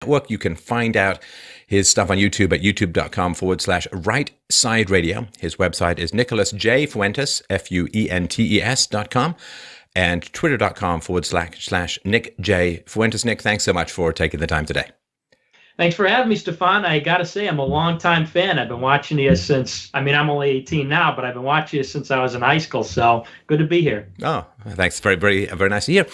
Network. You can find out his stuff on YouTube at youtube.com/Right Side Radio. His website is Nicholas J. Fuentes, FUENTES.com, and twitter.com/Nick J. Fuentes. Nick, thanks so much for taking the time today. Thanks for having me, Stefan. I got to say, I'm a longtime fan. I've been watching you since, I'm only 18 now, but I've been watching you since I was in high school. So good to be here. Oh, thanks. Very, very, very nice to hear.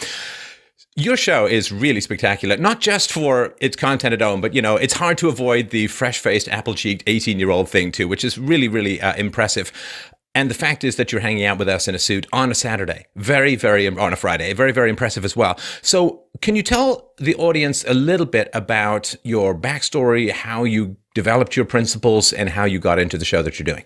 Your show is really spectacular, not just for its content alone, but, it's hard to avoid the fresh-faced, apple-cheeked 18-year-old thing, too, which is really, really impressive. And the fact is that you're hanging out with us in a suit on a Saturday, on a Friday, very, very impressive as well. So can you tell the audience a little bit about your backstory, how you developed your principles, and how you got into the show that you're doing?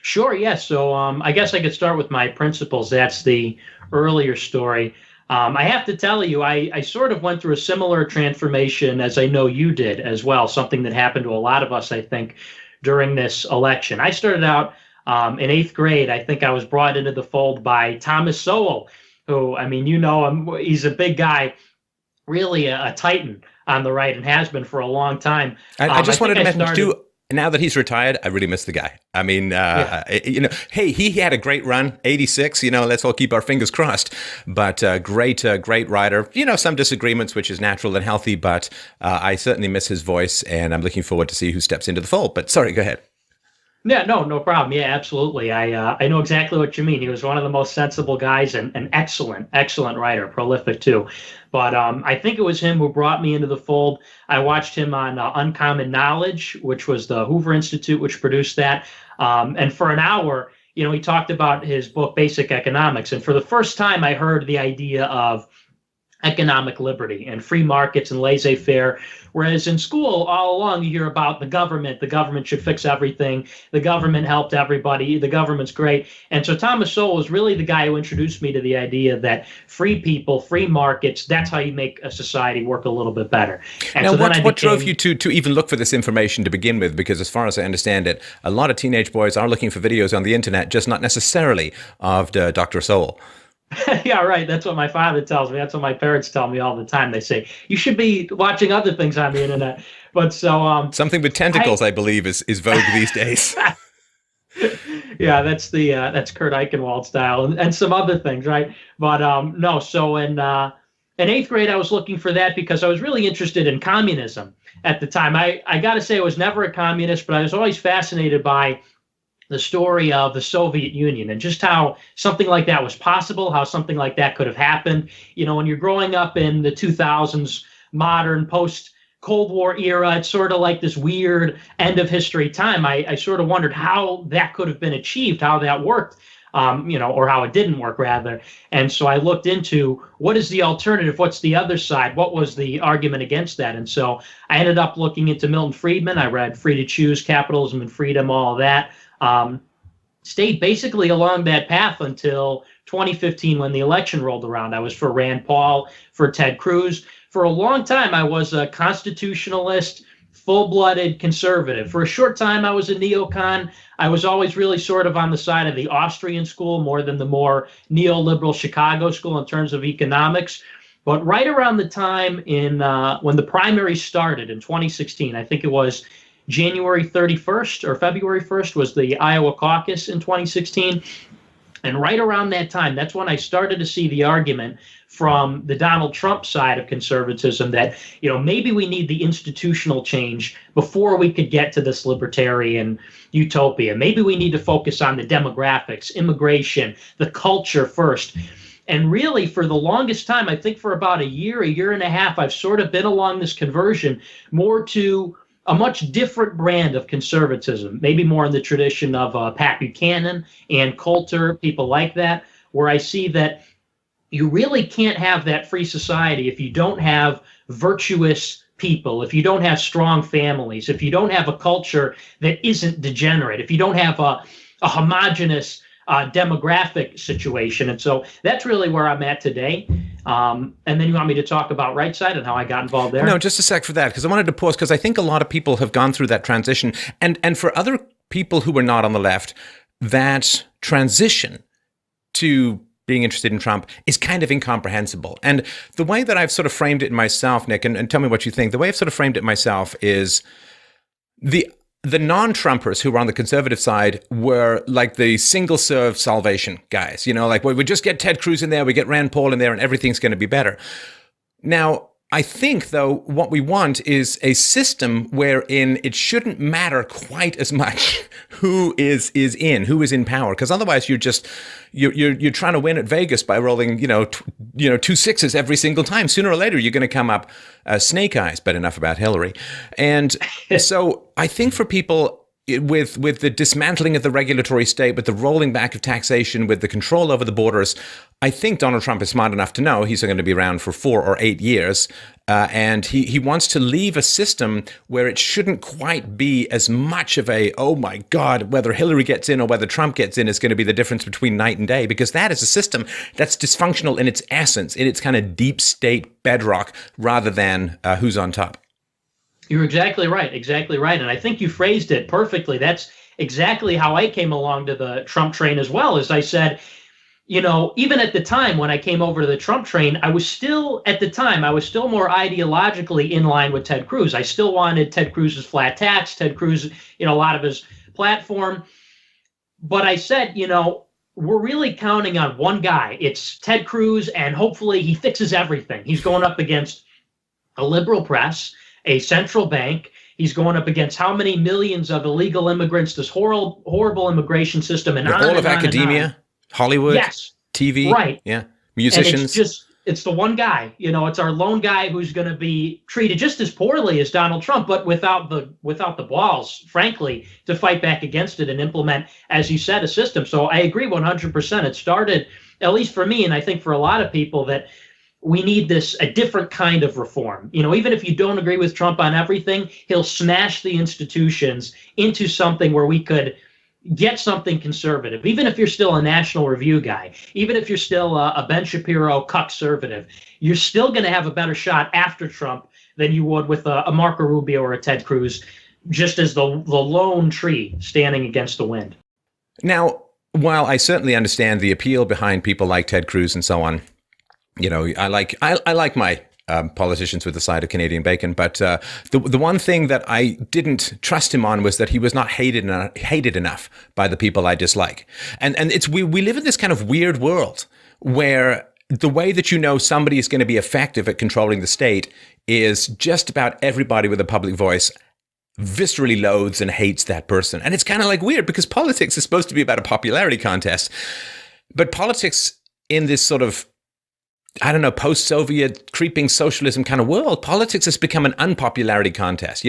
Sure, yes. So I guess I could start with my principles. That's the earlier story. I have to tell you, I sort of went through a similar transformation as I know you did as well, something that happened to a lot of us, I think, during this election. I started out in 8th grade. I think I was brought into the fold by Thomas Sowell, who, he's a big guy, really a titan on the right and has been for a long time. I just wanted to mention, too, now that he's retired, I really miss the guy. Hey, he had a great run, 86, let's all keep our fingers crossed. But great writer. Some disagreements, which is natural and healthy, but I certainly miss his voice, and I'm looking forward to see who steps into the fold. But sorry, go ahead. Yeah, no problem. Yeah, absolutely. I know exactly what you mean. He was one of the most sensible guys and an excellent writer, prolific too. But I think it was him who brought me into the fold. I watched him on Uncommon Knowledge, which was the Hoover Institute, which produced that. And for an hour, he talked about his book, Basic Economics. And for the first time, I heard the idea of economic liberty and free markets and laissez-faire. Whereas in school, all along, you hear about the government should fix everything, the government helped everybody, the government's great. And so Thomas Sowell was really the guy who introduced me to the idea that free people, free markets, that's how you make a society work a little bit better. And now, so what drove you to even look for this information to begin with? Because as far as I understand it, a lot of teenage boys are looking for videos on the internet, just not necessarily of Dr. Sowell. Yeah, right. That's what my father tells me. That's what my parents tell me all the time. They say, you should be watching other things on the internet. But so something with tentacles, I believe, is vogue these days. Yeah, that's Kurt Eichenwald style and some other things, right? But no, so in 8th grade, I was looking for that because I was really interested in communism at the time. I got to say I was never a communist, but I was always fascinated by the story of the Soviet Union and just how something like that was possible, how something like that could have happened. When you're growing up in the 2000s, modern post-Cold War era, it's sort of like this weird end of history time. I sort of wondered how that could have been achieved, how that worked, or how it didn't work, rather. And so I looked into what is the alternative, what's the other side, what was the argument against that. And so I ended up looking into Milton Friedman. I read Free to Choose, Capitalism and Freedom, all of that. Stayed basically along that path until 2015 when the election rolled around. I was for Rand Paul, for Ted Cruz. For a long time, I was a constitutionalist, full-blooded conservative. For a short time, I was a neocon. I was always really sort of on the side of the Austrian school more than the more neoliberal Chicago school in terms of economics. But right around the time when the primary started in 2016, I think it was January 31st or February 1st was the Iowa caucus in 2016. And right around that time, that's when I started to see the argument from the Donald Trump side of conservatism that, maybe we need the institutional change before we could get to this libertarian utopia. Maybe we need to focus on the demographics, immigration, the culture first. And really, for the longest time, I think for about a year and a half, I've sort of been along this conversion more to a much different brand of conservatism, maybe more in the tradition of Pat Buchanan and Coulter, people like that, where I see that you really can't have that free society if you don't have virtuous people, if you don't have strong families, if you don't have a culture that isn't degenerate, if you don't have a homogenous demographic situation. And so that's really where I'm at today. And then you want me to talk about Right Side and how I got involved there? No, just a sec for that, because I wanted to pause, because I think a lot of people have gone through that transition. And for other people who were not on the left, that transition to being interested in Trump is kind of incomprehensible. And the way that I've sort of framed it myself, Nick, and tell me what you think, the way I've sort of framed it myself is the non-Trumpers who were on the conservative side were like the single-serve salvation guys. You know, like, well, we just get Ted Cruz in there, we get Rand Paul in there, and everything's going to be better. Now, I think, though, what we want is a system wherein it shouldn't matter quite as much who is in power, because otherwise you're trying to win at Vegas by rolling two sixes every single time. Sooner or later you're going to come up snake eyes. But enough about Hillary. And so I think for people, with the dismantling of the regulatory state, with the rolling back of taxation, with the control over the borders, I think Donald Trump is smart enough to know he's going to be around for 4 or 8 years. And he wants to leave a system where it shouldn't quite be as much of a, oh my God, whether Hillary gets in or whether Trump gets in is going to be the difference between night and day, because that is a system that's dysfunctional in its essence, in its kind of deep state bedrock, rather than who's on top. You're exactly right. And I think you phrased it perfectly. That's exactly how I came along to the Trump train as well. As I said, even at the time when I came over to the Trump train, I was still more ideologically in line with Ted Cruz. I still wanted Ted Cruz's flat tax, Ted Cruz, a lot of his platform. But I said, we're really counting on one guy. It's Ted Cruz, and hopefully he fixes everything. He's going up against a liberal press, a central bank. He's going up against how many millions of illegal immigrants, this horrible immigration system, and on all and of on academia, and on. Hollywood, yes, TV, right, yeah, musicians. And it's the one guy. It's our lone guy who's going to be treated just as poorly as Donald Trump, but without the balls, frankly, to fight back against it and implement, as you said, a system. So I agree 100%. It started, at least for me, and I think for a lot of people, that we need a different kind of reform. Even if you don't agree with Trump on everything, he'll smash the institutions into something where we could get something conservative. Even if you're still a National Review guy, even if you're still a Ben Shapiro conservative, you're still going to have a better shot after Trump than you would with a Marco Rubio or a Ted Cruz, just as the lone tree standing against the wind. Now, while I certainly understand the appeal behind people like Ted Cruz and so on, I like my politicians with a side of Canadian bacon, but the one thing that I didn't trust him on was that he was not hated enough by the people I dislike. And we live in this kind of weird world where the way that somebody is going to be effective at controlling the state is just about everybody with a public voice viscerally loathes and hates that person. And it's kind of like weird, because politics is supposed to be about a popularity contest, but politics in this sort of, I don't know, post-Soviet creeping socialism kind of world, politics has become an unpopularity contest.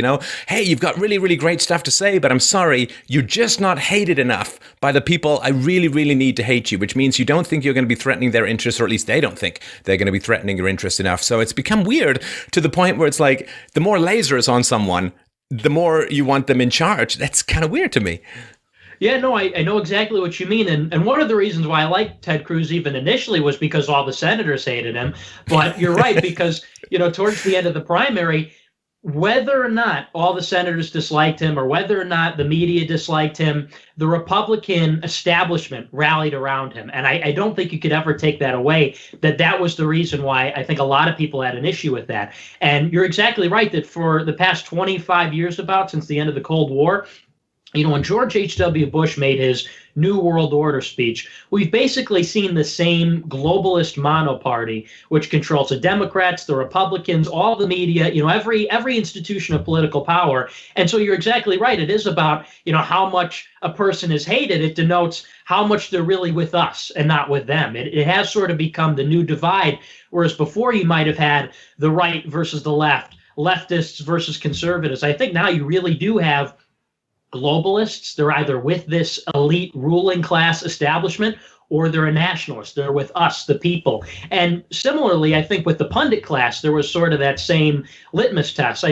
Hey, you've got really, really great stuff to say, but I'm sorry, you're just not hated enough by the people I really, really need to hate you, which means you don't think you're going to be threatening their interests, or at least they don't think they're going to be threatening your interests enough. So it's become weird to the point where it's like the more lasers on someone, the more you want them in charge. That's kind of weird to me. Yeah, no, I know exactly what you mean. And one of the reasons why I liked Ted Cruz even initially was because all the senators hated him. But you're right, because, towards the end of the primary, whether or not all the senators disliked him or whether or not the media disliked him, the Republican establishment rallied around him. And I don't think you could ever take that away, that was the reason why I think a lot of people had an issue with that. And you're exactly right that for the past 25 years, since the end of the Cold War, when George H.W. Bush made his New World Order speech, we've basically seen the same globalist monoparty, which controls the Democrats, the Republicans, all the media, every institution of political power. And so you're exactly right. It is about, how much a person is hated. It denotes how much they're really with us and not with them. It has sort of become the new divide, whereas before you might have had the right versus the left, leftists versus conservatives. I think now you really do have globalists. They're either with this elite ruling class establishment or they're a nationalist. They're with us, the people. And similarly, I think with the pundit class, there was sort of that same litmus test.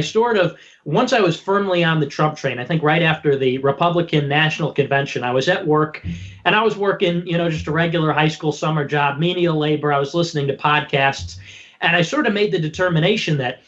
Once I was firmly on the Trump train, I think right after the Republican National Convention, I was at work and I was working, just a regular high school summer job, menial labor. I was listening to podcasts, and I sort of made the determination that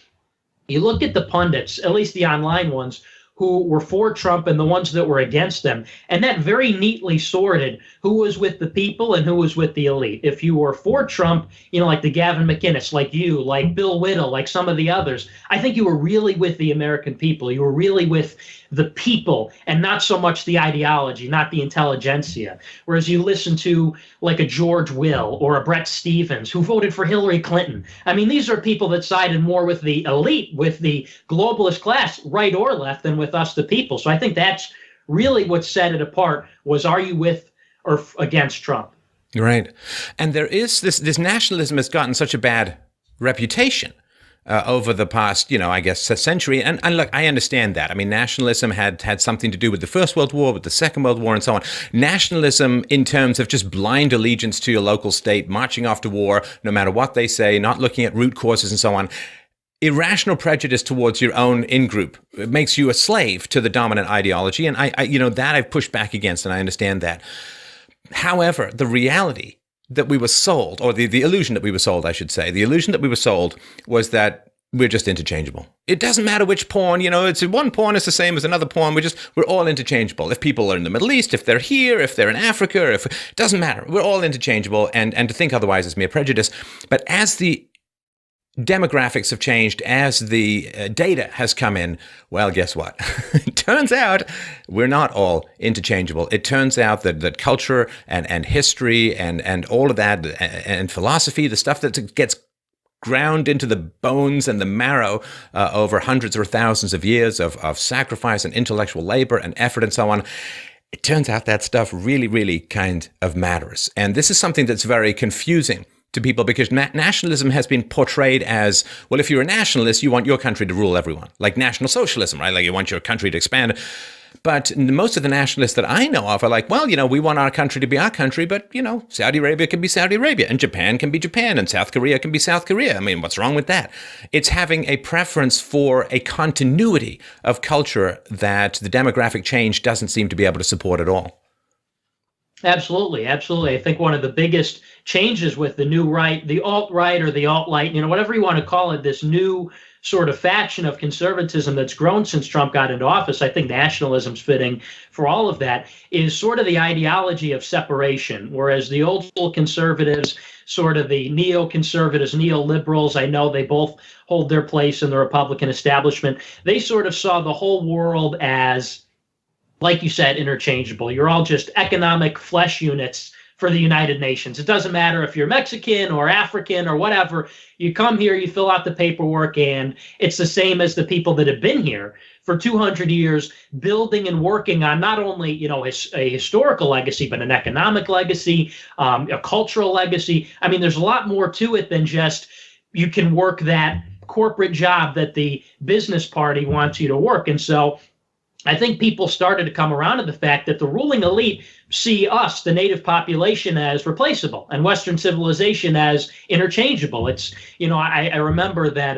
you look at the pundits, at least the online ones, who were for Trump and the ones that were against them. And that very neatly sorted who was with the people and who was with the elite. If you were for Trump, like the Gavin McInnes, like you, like Bill Whittle, like some of the others, I think you were really with the American people. You were really with the people and not so much the ideology, not the intelligentsia. Whereas you listen to like a George Will or a Brett Stevens who voted for Hillary Clinton. I mean, these are people that sided more with the elite, with the globalist class, right or left, than with us, the people. So I think that's really what set it apart was, are you with or against Trump? Right. And there is this nationalism has gotten such a bad reputation over the past, I guess, a century. And look, I understand that. I mean, nationalism had something to do with the First World War, with the Second World War, and so on. Nationalism in terms of just blind allegiance to your local state, marching off to war, no matter what they say, not looking at root causes and so on. Irrational prejudice towards your own in-group. It makes you a slave to the dominant ideology. And I that I've pushed back against, and I understand that. However, the reality that we were sold, or the illusion that we were sold, I should say, the illusion that we were sold was that we're just interchangeable. It doesn't matter which pawn, it's one pawn is the same as another pawn. We're all interchangeable. If people are in the Middle East, if they're here, if they're in Africa, it doesn't matter. We're all interchangeable, and to think otherwise is mere prejudice. But as the demographics have changed, as the data has come in, well, guess what? It turns out we're not all interchangeable. It turns out that culture and history and all of that and philosophy, the stuff that gets ground into the bones and the marrow over hundreds or thousands of years of sacrifice and intellectual labor and effort and so on, it turns out that stuff really, really kind of matters. And this is something that's very confusing to people, because nationalism has been portrayed as, well, if you're a nationalist, you want your country to rule everyone, like National Socialism, right? Like you want your country to expand. But most of the nationalists that I know of are like, well, we want our country to be our country, but, Saudi Arabia can be Saudi Arabia, and Japan can be Japan, and South Korea can be South Korea. I mean, what's wrong with that? It's having a preference for a continuity of culture that the demographic change doesn't seem to be able to support at all. Absolutely, absolutely. I think one of the biggest changes with the new right, the alt-right or the alt-light, whatever you want to call it, this new sort of faction of conservatism that's grown since Trump got into office, I think nationalism's fitting for all of that, is sort of the ideology of separation, whereas the old school conservatives, sort of the neoconservatives, neoliberals, I know they both hold their place in the Republican establishment, they sort of saw the whole world as, like you said, interchangeable. You're all just economic flesh units for the United Nations. It doesn't matter if you're Mexican or African or whatever. You come here, you fill out the paperwork, and it's the same as the people that have been here for 200 years, building and working on not only, a historical legacy, but an economic legacy, a cultural legacy. I mean, there's a lot more to it than just you can work that corporate job that the business party wants you to work. And so I think people started to come around to the fact that the ruling elite see us, the native population, as replaceable and Western civilization as interchangeable. It's, I remember that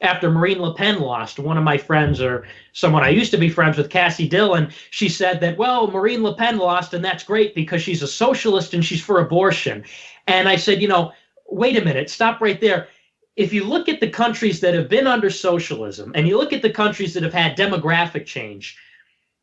after Marine Le Pen lost, one of my friends, or someone I used to be friends with, Cassie Dillon, she said that, well, Marine Le Pen lost, and that's great because she's a socialist and she's for abortion. And I said, wait a minute, stop right there. If you look at the countries that have been under socialism and you look at the countries that have had demographic change,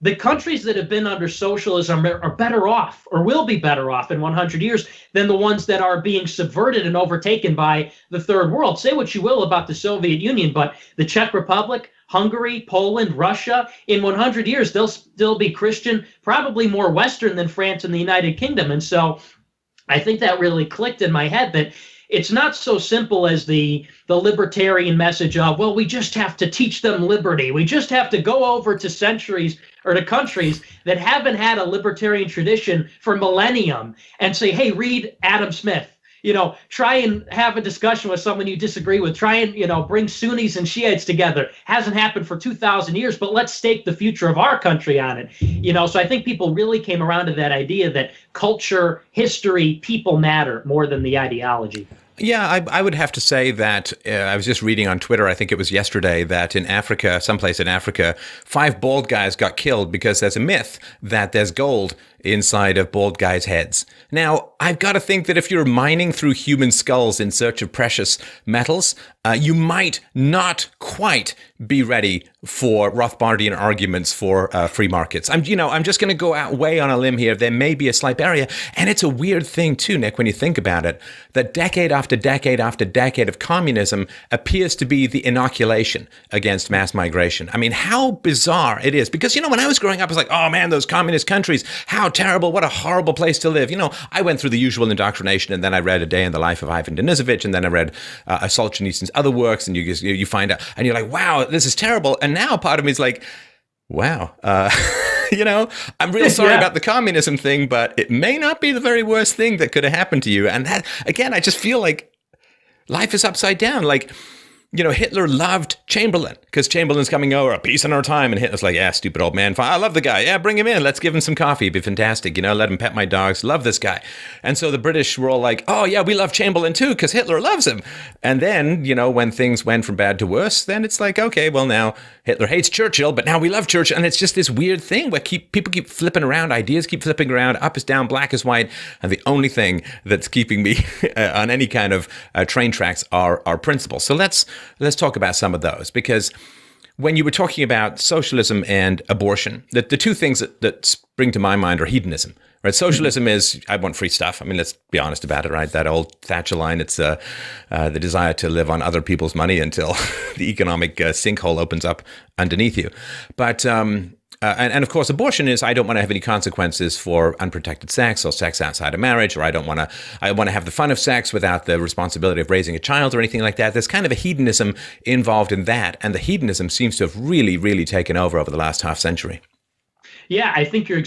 the countries that have been under socialism are better off, or will be better off in 100 years, than the ones that are being subverted and overtaken by the third world. Say what you will about the Soviet Union, but the Czech Republic, Hungary, Poland, Russia, in 100 years, they'll still be Christian, probably more Western than France and the United Kingdom. And so I think that really clicked in my head that it's not so simple as the libertarian message of, well, we just have to teach them liberty. We just have to go over to centuries or to countries that haven't had a libertarian tradition for millennium and say, hey, read Adam Smith. Try and have a discussion with someone you disagree with. Try and, bring Sunnis and Shiites together. Hasn't happened for 2,000 years, but let's stake the future of our country on it. So I think people really came around to that idea that culture, history, people matter more than the ideology. Yeah, I would have to say that I was just reading on Twitter, I think it was yesterday, that in Africa, someplace in Africa, 5 bald guys got killed because there's a myth that there's gold inside of bald guys' heads. Now, I've got to think that if you're mining through human skulls in search of precious metals, you might not quite be ready for Rothbardian arguments for free markets. I'm just going to go out way on a limb here. There may be a slight barrier, and it's a weird thing too, Nick, when you think about it, that decade after decade after decade of communism appears to be the inoculation against mass migration. I mean, how bizarre it is. Because, when I was growing up, I was like, oh man, those communist countries, how terrible, what a horrible place to live. I went through the usual indoctrination, and then I read A Day in the Life of Ivan Denisovich, and then I read Solzhenitsyn's other works, and you find out, and you're like, wow, this is terrible. And now part of me is like, wow, I'm real sorry about the communism thing, but it may not be the very worst thing that could have happened to you. And that, again, I just feel like life is upside down. Like, Hitler loved Chamberlain because Chamberlain's coming over, a peace in our time. And Hitler's like, yeah, stupid old man. I love the guy. Yeah, bring him in. Let's give him some coffee. It'd be fantastic. Let him pet my dogs. Love this guy. And so the British were all like, oh, yeah, we love Chamberlain too because Hitler loves him. And then, when things went from bad to worse, then it's like, okay, well, now Hitler hates Churchill, but now we love Churchill. And it's just this weird thing where people keep flipping around. Ideas keep flipping around. Up is down, black is white. And the only thing that's keeping me on any kind of train tracks are principles. So let's talk about some of those, because when you were talking about socialism and abortion, the two things that spring to my mind are hedonism, right? Socialism is, I want free stuff. I mean, let's be honest about it, right? That old Thatcher line, it's the desire to live on other people's money until the economic sinkhole opens up underneath you. But and of course, abortion is, I don't want to have any consequences for unprotected sex or sex outside of marriage, or I want to have the fun of sex without the responsibility of raising a child or anything like that. There's kind of a hedonism involved in that. And the hedonism seems to have really, really taken over the last half century. Yeah, I think you're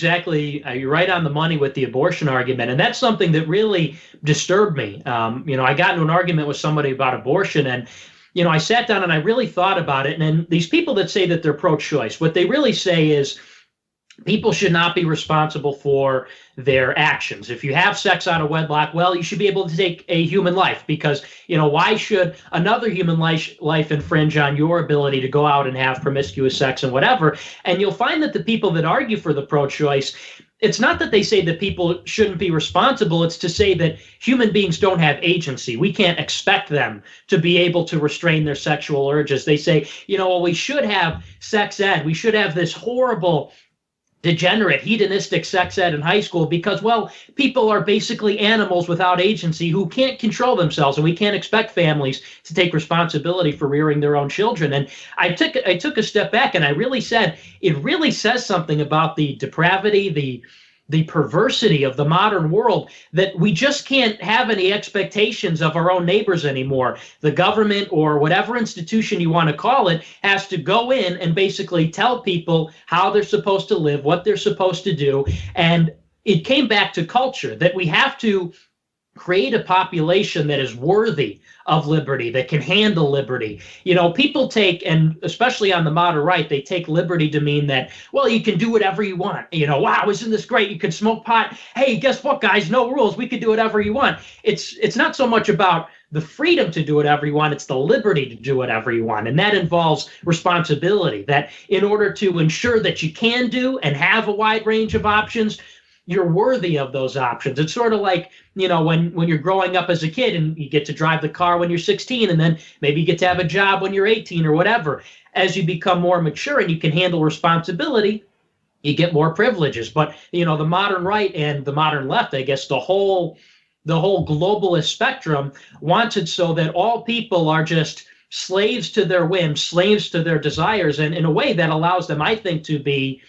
right on the money with the abortion argument. And that's something that really disturbed me. I got into an argument with somebody about abortion, and I sat down and I really thought about it. And then these people that say that they're pro-choice, what they really say is people should not be responsible for their actions. If you have sex out of wedlock, well, you should be able to take a human life because, why should another human life infringe on your ability to go out and have promiscuous sex and whatever? And you'll find that the people that argue for the pro-choice, it's not that they say that people shouldn't be responsible. It's to say that human beings don't have agency. We can't expect them to be able to restrain their sexual urges. They say, we should have sex ed. We should have this horrible, degenerate, hedonistic sex ed in high school because, well, people are basically animals without agency who can't control themselves, and we can't expect families to take responsibility for rearing their own children. And I took a step back and I really said, it really says something about the depravity, the perversity of the modern world, that we just can't have any expectations of our own neighbors anymore. The government, or whatever institution you want to call it, has to go in and basically tell people how they're supposed to live, what they're supposed to do. And it came back to culture, that we have to create a population that is worthy of liberty, that can handle liberty. People take, and especially on the moderate right, they take liberty to mean that, well, you can do whatever you want. Wow, isn't this great? You can smoke pot. Hey, guess what, guys? No rules. We can do whatever you want. It's not so much about the freedom to do whatever you want. It's the liberty to do whatever you want. And that involves responsibility, that in order to ensure that you can do and have a wide range of options, you're worthy of those options. It's sort of like, when you're growing up as a kid and you get to drive the car when you're 16, and then maybe you get to have a job when you're 18 or whatever. As you become more mature and you can handle responsibility, you get more privileges. But, the modern right and the modern left, I guess the whole globalist spectrum wants it so that all people are just slaves to their whims, slaves to their desires, and in a way that allows them, I think, to be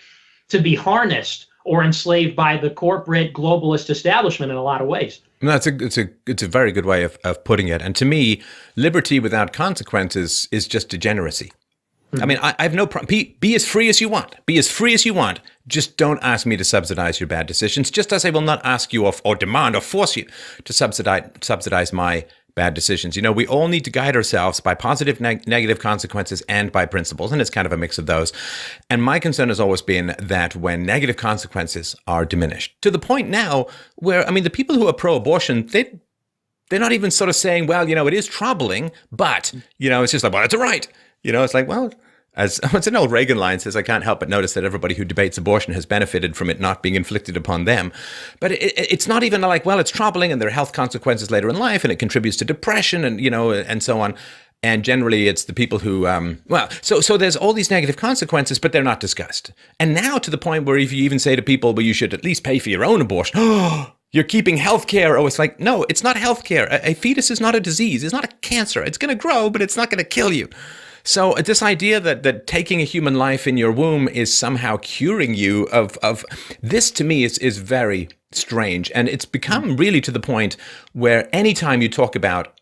harnessed or enslaved by the corporate globalist establishment in a lot of ways. No, it's a very good way of putting it. And to me, liberty without consequences is just degeneracy. Mm-hmm. I mean, I have no problem. Be as free as you want. Be as free as you want. Just don't ask me to subsidize your bad decisions, just as I will not ask you or demand or force you to subsidize my bad decisions. We all need to guide ourselves by positive, negative consequences and by principles, and it's kind of a mix of those. And my concern has always been that when negative consequences are diminished, to the point now where, the people who are pro-abortion, they're not even sort of saying, well, it is troubling, but, it's just like, well, it's a right. It's like, well, As what's an old Reagan line says, I can't help but notice that everybody who debates abortion has benefited from it not being inflicted upon them. But it's not even like, well, it's troubling and there are health consequences later in life and it contributes to depression and, and so on. And generally it's the people who, so there's all these negative consequences, but they're not discussed. And now to the point where if you even say to people, well, you should at least pay for your own abortion. Oh, you're keeping healthcare. Oh, it's like, no, it's not healthcare. A fetus is not a disease. It's not a cancer. It's going to grow, but it's not going to kill you. So this idea that taking a human life in your womb is somehow curing you of this, to me, is very strange. And it's become really to the point where anytime you talk about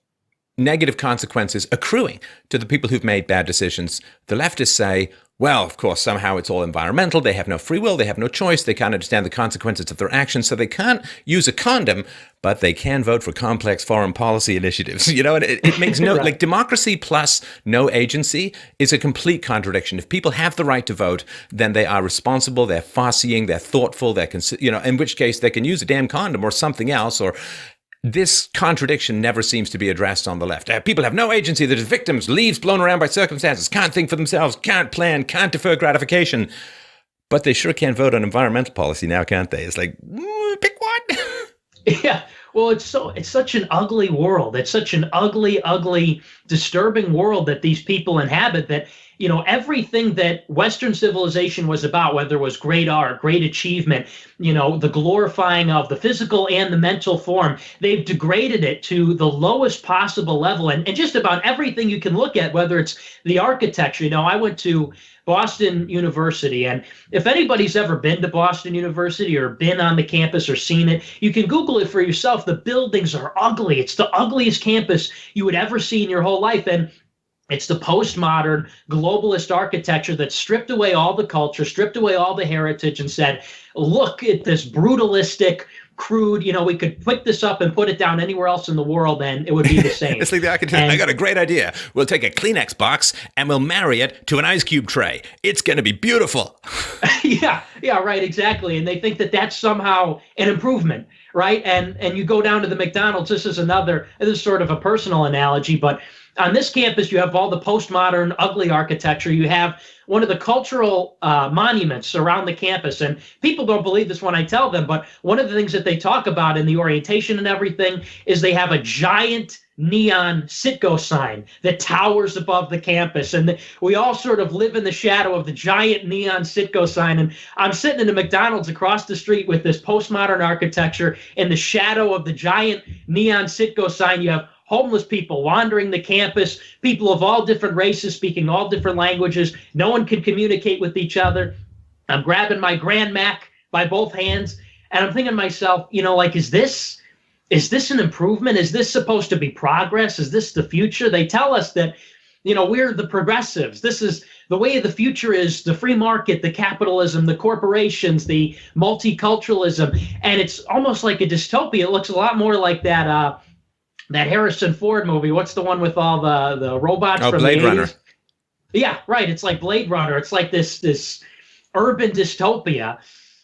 negative consequences accruing to the people who've made bad decisions, the leftists say, well, of course, somehow it's all environmental. They have no free will. They have no choice. They can't understand the consequences of their actions. So they can't use a condom, but they can vote for complex foreign policy initiatives. And it makes no, like democracy plus no agency is a complete contradiction. If people have the right to vote, then they are responsible. They're far-seeing. They're thoughtful. They're, in which case they can use a damn condom or something else, or this contradiction never seems to be addressed on the left. People have no agency. They're just victims, leaves blown around by circumstances, can't think for themselves, can't plan, can't defer gratification. But they sure can vote on environmental policy now, can't they? It's like, pick one. Yeah. Well, it's such an ugly world. It's such an ugly, disturbing world that these people inhabit that, everything that Western civilization was about, whether it was great art, great achievement, the glorifying of the physical and the mental form, they've degraded it to the lowest possible level. And just about everything you can look at, whether it's the architecture. I went to Boston University, and if anybody's ever been to Boston University or been on the campus or seen it, you can Google it for yourself. The buildings are ugly. It's the ugliest campus you would ever see in your whole life. And it's the postmodern globalist architecture that stripped away all the culture, stripped away all the heritage, and said, look at this brutalistic, crude, we could pick this up and put it down anywhere else in the world and it would be the same. It's like the architect, I got a great idea. We'll take a Kleenex box and we'll marry it to an ice cube tray. It's going to be beautiful. Yeah, right, exactly. And they think that that's somehow an improvement, right? And you go down to the McDonald's, this is sort of a personal analogy, but on this campus, you have all the postmodern, ugly architecture. You have one of the cultural monuments around the campus. And people don't believe this when I tell them, but one of the things that they talk about in the orientation and everything is they have a giant neon Citgo sign that towers above the campus. And we all sort of live in the shadow of the giant neon Citgo sign. And I'm sitting in a McDonald's across the street with this postmodern architecture in the shadow of the giant neon Citgo sign. You have homeless people wandering the campus, people of all different races speaking all different languages. No one can communicate with each other. I'm grabbing my Grand Mac by both hands, and I'm thinking to myself, is this an improvement? Is this supposed to be progress? Is this the future? They tell us that, we're the progressives. This is the way of the future, is the free market, the capitalism, the corporations, the multiculturalism, and it's almost like a dystopia. It looks a lot more like that Harrison Ford movie. What's the one with all the robots from Blade the 80s? Runner. Yeah, right. It's like Blade Runner. It's like this urban dystopia.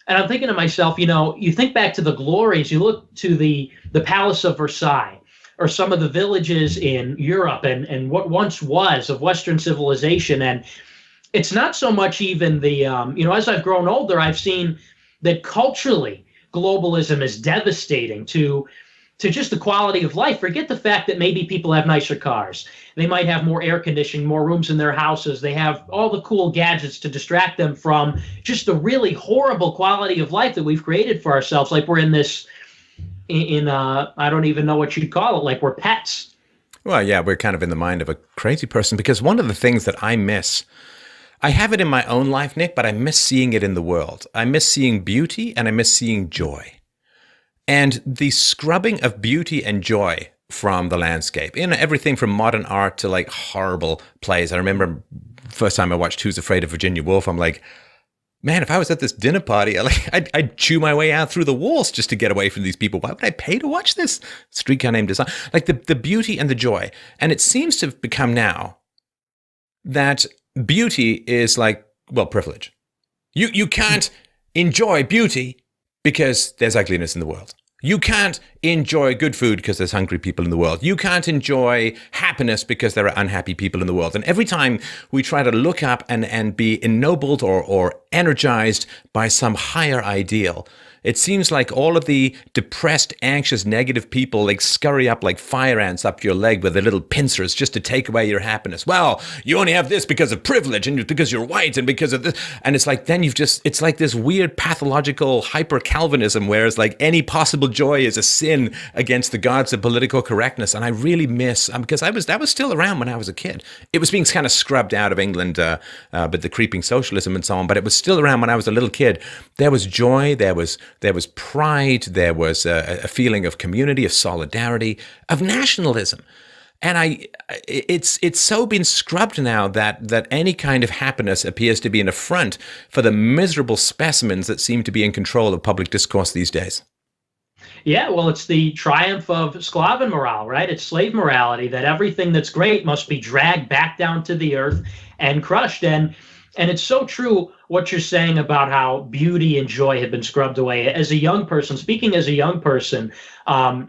And I'm thinking to myself, you think back to the glories, you look to the Palace of Versailles or some of the villages in Europe and what once was of Western civilization. And it's not so much even the, as I've grown older, I've seen that culturally globalism is devastating to just the quality of life. Forget the fact that maybe people have nicer cars. They might have more air conditioning, more rooms in their houses. They have all the cool gadgets to distract them from just the really horrible quality of life that we've created for ourselves. Like we're in this, I don't even know what you'd call it, like we're pets. Well, yeah, we're kind of in the mind of a crazy person, because one of the things that I miss, I have it in my own life, Nick, but I miss seeing it in the world. I miss seeing beauty and I miss seeing joy. And the scrubbing of beauty and joy from the landscape, everything from modern art to like horrible plays. I remember first time I watched Who's Afraid of Virginia Woolf, I'm like, man, if I was at this dinner party, I'd chew my way out through the walls just to get away from these people. Why would I pay to watch this? Streetcar Named Desire. Like the beauty and the joy. And it seems to have become now that beauty is like, well, privilege. You can't enjoy beauty because there's ugliness in the world. You can't enjoy good food because there's hungry people in the world. You can't enjoy happiness because there are unhappy people in the world. And every time we try to look up and be ennobled or energized by some higher ideal, it seems like all of the depressed, anxious, negative people like scurry up like fire ants up your leg with their little pincers just to take away your happiness. Well, you only have this because of privilege and because you're white and because of this. And it's like, then it's like this weird pathological hyper-Calvinism where it's like any possible joy is a sin against the gods of political correctness. And I really miss, because that was still around when I was a kid. It was being kind of scrubbed out of England, but the creeping socialism and so on, but it was still around when I was a little kid. There was joy, there was pride, there was a feeling of community, of solidarity, of nationalism. And it's so been scrubbed now that any kind of happiness appears to be an affront for the miserable specimens that seem to be in control of public discourse these days. Yeah, well, it's the triumph of Sclaven morale, right? It's slave morality, that everything that's great must be dragged back down to the earth and crushed. And it's so true what you're saying about how beauty and joy have been scrubbed away. As a young person, speaking as a young person, I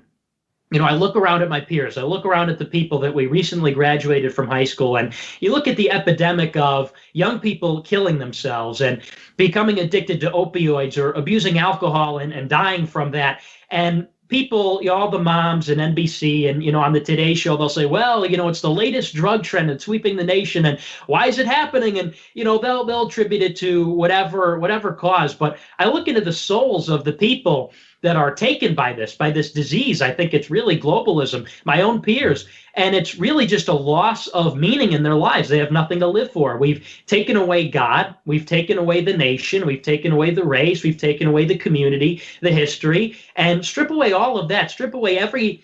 look around at my peers. I look around at the people that we recently graduated from high school, and you look at the epidemic of young people killing themselves and becoming addicted to opioids or abusing alcohol and dying from that. And people, all the moms and NBC and, on the Today Show, they'll say, well, it's the latest drug trend that's sweeping the nation. And why is it happening? And, they'll attribute it to whatever cause. But I look into the souls of the people that are taken by this disease. I think it's really globalism, my own peers. And it's really just a loss of meaning in their lives. They have nothing to live for. We've taken away God. We've taken away the nation. We've taken away the race. We've taken away the community, the history, and strip away all of that. Strip away every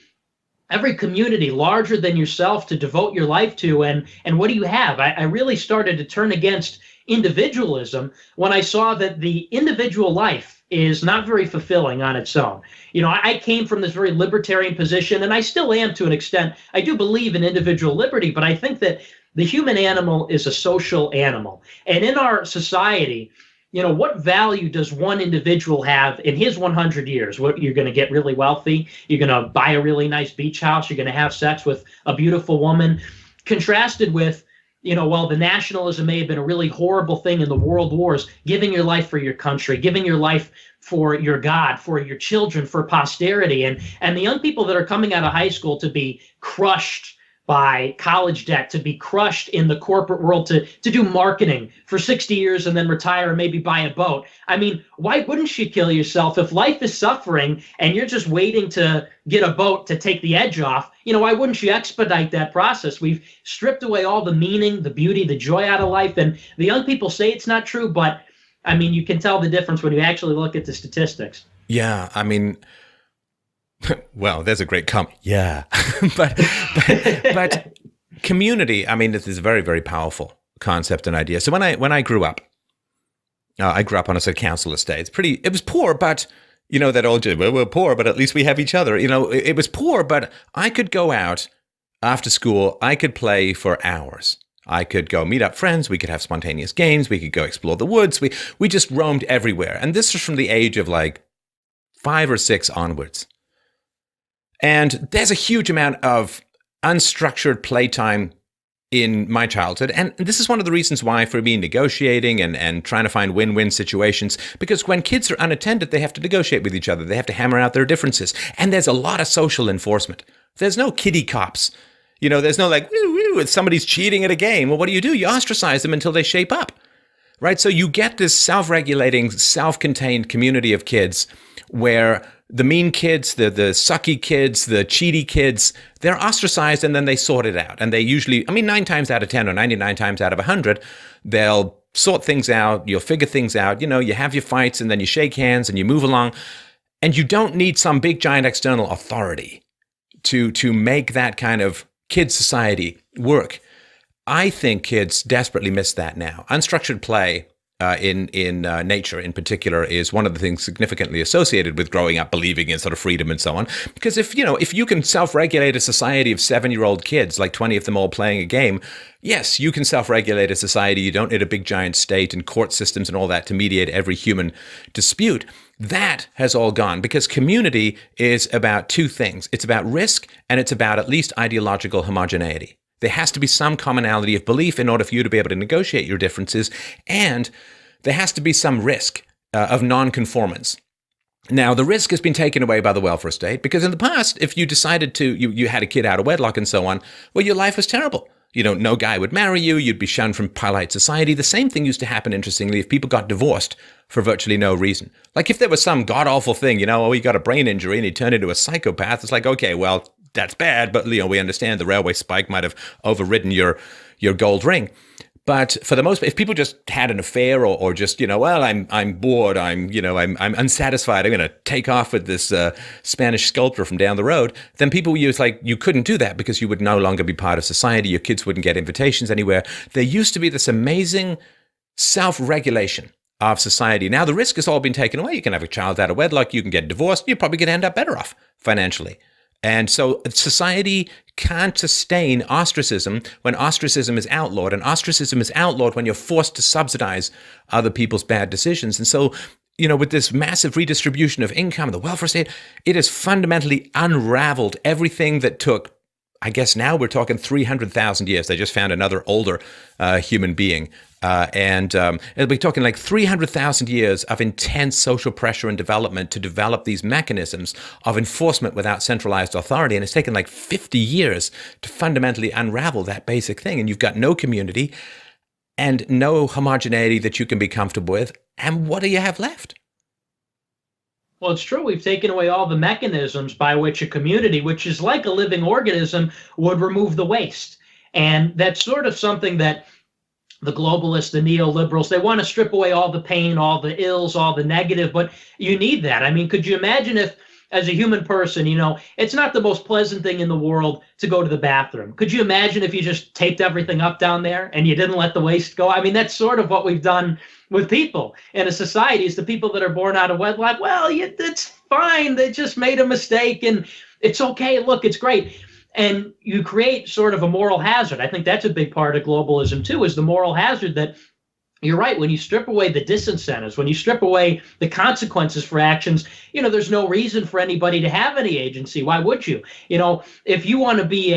community larger than yourself to devote your life to. And what do you have? I really started to turn against individualism when I saw that the individual life is not very fulfilling on its own. I came from this very libertarian position, and I still am to an extent. I do believe in individual liberty, but I think that the human animal is a social animal. And in our society, what value does one individual have in his 100 years? What, you're going to get really wealthy, you're going to buy a really nice beach house, you're going to have sex with a beautiful woman, contrasted with while the nationalism may have been a really horrible thing in the world wars, giving your life for your country, giving your life for your God, for your children, for posterity. And the young people that are coming out of high school to be crushed by college debt, to be crushed in the corporate world, to do marketing for 60 years and then retire and maybe buy a boat. I mean, why wouldn't you kill yourself if life is suffering and you're just waiting to get a boat to take the edge off? Why wouldn't you expedite that process? We've stripped away all the meaning, the beauty, the joy out of life. And the young people say it's not true, but I mean, you can tell the difference when you actually look at the statistics. Yeah, I mean, well, there's a great comment. Yeah, but community. I mean, this is a very, very powerful concept and idea. So when I grew up, I grew up on a sort of council estate. It was poor, but that old joke, well, we're poor, but at least we have each other. It was poor, but I could go out after school. I could play for hours. I could go meet up friends. We could have spontaneous games. We could go explore the woods. We just roamed everywhere. And this was from the age of like 5 or 6 onwards. And there's a huge amount of unstructured playtime in my childhood. And this is one of the reasons why, for me, negotiating and trying to find win-win situations, because when kids are unattended, they have to negotiate with each other. They have to hammer out their differences. And there's a lot of social enforcement. There's no kiddie cops. There's no like, woo, woo, somebody's cheating at a game. Well, what do? You ostracize them until they shape up, right? So you get this self-regulating, self-contained community of kids where the mean kids, the sucky kids, the cheaty kids, they're ostracized and then they sort it out. And they usually, 9 times out of 10 or 99 times out of 100, they'll sort things out. You'll figure things out. You have your fights and then you shake hands and you move along. And you don't need some big giant external authority to make that kind of kid society work. I think kids desperately miss that now. Unstructured play in nature in particular is one of the things significantly associated with growing up believing in sort of freedom and so on. Because if you can self-regulate a society of 7-year-old kids, like 20 of them all playing a game, yes, you can self-regulate a society. You don't need a big giant state and court systems and all that to mediate every human dispute. That has all gone because community is about two things. It's about risk and it's about at least ideological homogeneity. There has to be some commonality of belief in order for you to be able to negotiate your differences, and there has to be some risk of non-conformance. Now, the risk has been taken away by the welfare state because in the past, if you decided you had a kid out of wedlock and so on, well, your life was terrible. No guy would marry you. You'd be shunned from polite society. The same thing used to happen, interestingly, if people got divorced for virtually no reason. Like if there was some god-awful thing, oh, he got a brain injury and he turned into a psychopath, it's like, okay, well, that's bad, but we understand the railway spike might have overridden your gold ring. But for the most part, if people just had an affair or just, well, I'm bored, I'm unsatisfied, I'm going to take off with this Spanish sculptor from down the road, then people use you couldn't do that because you would no longer be part of society. Your kids wouldn't get invitations anywhere. There used to be this amazing self-regulation of society. Now the risk has all been taken away. You can have a child out of wedlock, you can get divorced, you're probably going to end up better off financially. And so society can't sustain ostracism when ostracism is outlawed. And ostracism is outlawed when you're forced to subsidize other people's bad decisions. And so, with this massive redistribution of income, the welfare state, it has fundamentally unraveled everything that took, I guess now we're talking 300,000 years. They just found another older human being. And it'll be talking like 300,000 years of intense social pressure and development to develop these mechanisms of enforcement without centralized authority. And it's taken like 50 years to fundamentally unravel that basic thing. And you've got no community and no homogeneity that you can be comfortable with. And what do you have left? Well, it's true. We've taken away all the mechanisms by which a community, which is like a living organism, would remove the waste. And that's sort of something that the globalists, the neoliberals, they want to strip away all the pain, all the ills, all the negative, but you need that. I mean, could you imagine if, as a human person, it's not the most pleasant thing in the world to go to the bathroom. Could you imagine if you just taped everything up down there and you didn't let the waste go? I mean, that's sort of what we've done with people in a society. Is the people that are born out of wedlock, well, it's fine. They just made a mistake and it's okay. Look, it's great. And you create sort of a moral hazard. I think that's a big part of globalism too, is the moral hazard that you're right. When you strip away the disincentives, when you strip away the consequences for actions, there's no reason for anybody to have any agency. Why would you? If you want to be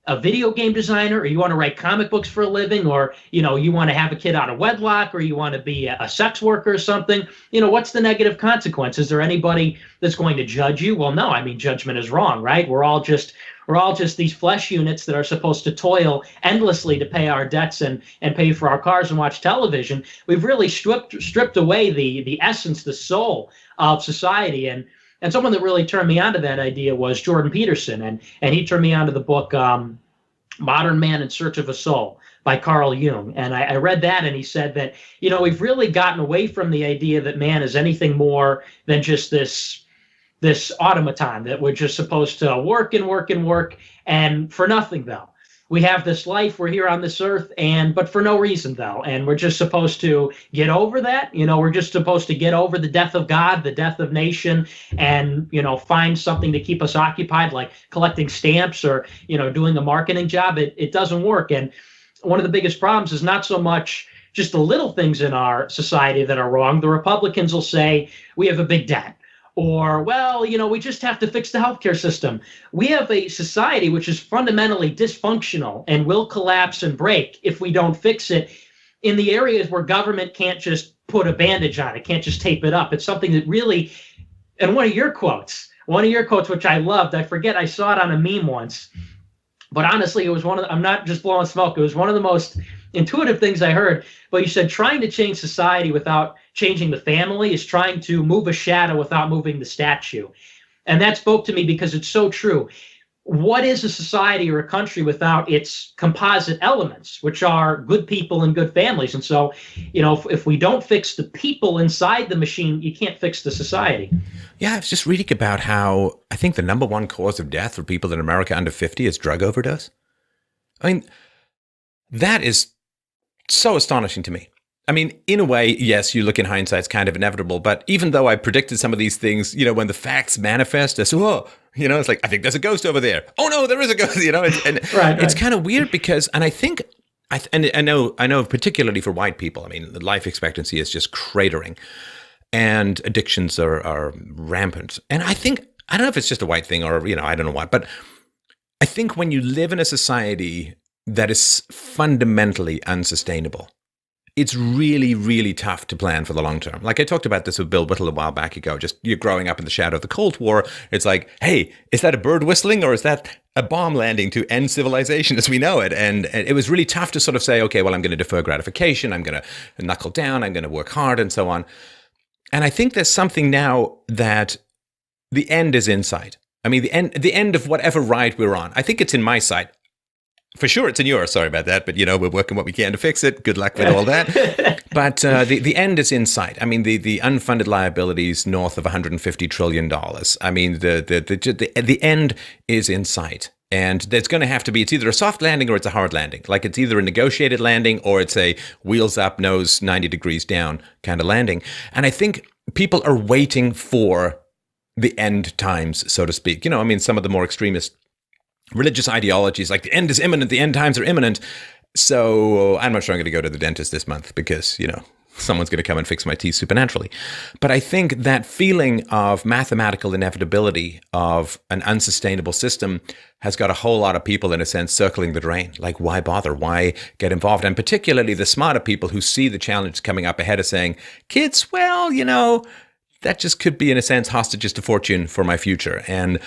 a video game designer, or you want to write comic books for a living, or, you want to have a kid out of wedlock, or you want to be a sex worker or something, what's the negative consequence? Is there anybody that's going to judge you? Well, no, I mean, judgment is wrong, right? We're all just these flesh units that are supposed to toil endlessly to pay our debts and pay for our cars and watch television. We've really stripped away the essence, the soul of society. And someone that really turned me on to that idea was Jordan Peterson. And he turned me on to the book Modern Man in Search of a Soul by Carl Jung. And I read that, and he said that, we've really gotten away from the idea that man is anything more than just this automaton that we're just supposed to work and work and work, and for nothing, though. We have this life, we're here on this earth, but for no reason, though. And we're just supposed to get over that. We're just supposed to get over the death of God, the death of nation, and, find something to keep us occupied, like collecting stamps or, doing a marketing job. It doesn't work. And one of the biggest problems is not so much just the little things in our society that are wrong. The Republicans will say, we have a big debt. Or, well, we just have to fix the healthcare system. We have a society which is fundamentally dysfunctional and will collapse and break if we don't fix it in the areas where government can't just put a bandage on it, can't just tape it up. It's something that really, and one of your quotes, which I loved, I forget, I saw it on a meme once, but honestly, it was I'm not just blowing smoke, it was one of the most intuitive things I heard. But you said trying to change society without changing the family is trying to move a shadow without moving the statue. And that spoke to me because it's so true. What is a society or a country without its composite elements, which are good people and good families? And so, if we don't fix the people inside the machine, you can't fix the society. Yeah, I was just reading about how I think the number one cause of death for people in America under 50 is drug overdose. I mean, that is so astonishing to me. I mean, in a way, yes, you look in hindsight, it's kind of inevitable. But even though I predicted some of these things, when the facts manifest, I said, oh, it's like, I think there's a ghost over there. Oh, no, there is a ghost, It's kind of weird because, and I think, and I know particularly for white people, I mean, the life expectancy is just cratering and addictions are rampant. And I think, I don't know if it's just a white thing or, I don't know what, but I think when you live in a society that is fundamentally unsustainable, it's really, really tough to plan for the long term. Like I talked about this with Bill Whittle a while back ago, just you're growing up in the shadow of the Cold War. It's like, hey, is that a bird whistling or is that a bomb landing to end civilization as we know it? And it was really tough to sort of say, okay, well, I'm going to defer gratification. I'm going to knuckle down. I'm going to work hard and so on. And I think there's something now that the end is in sight. I mean, the end of whatever ride we're on. I think it's in my sight. For sure, it's in yours. Sorry about that, but we're working what we can to fix it. Good luck with all that. But the end is in sight. I mean, the unfunded liabilities north of $150 trillion. I mean, the end is in sight, and there's going to have to be. It's either a soft landing or it's a hard landing. Like it's either a negotiated landing or it's a wheels up, nose 90 degrees down kind of landing. And I think people are waiting for the end times, so to speak. I mean, some of the more extremist religious ideologies, like the end is imminent, the end times are imminent. So I'm not sure I'm going to go to the dentist this month because, someone's going to come and fix my teeth supernaturally. But I think that feeling of mathematical inevitability of an unsustainable system has got a whole lot of people, in a sense, circling the drain. Like, why bother? Why get involved? And particularly the smarter people who see the challenge coming up ahead of saying, kids, well, that just could be, in a sense, hostages to fortune for my future. And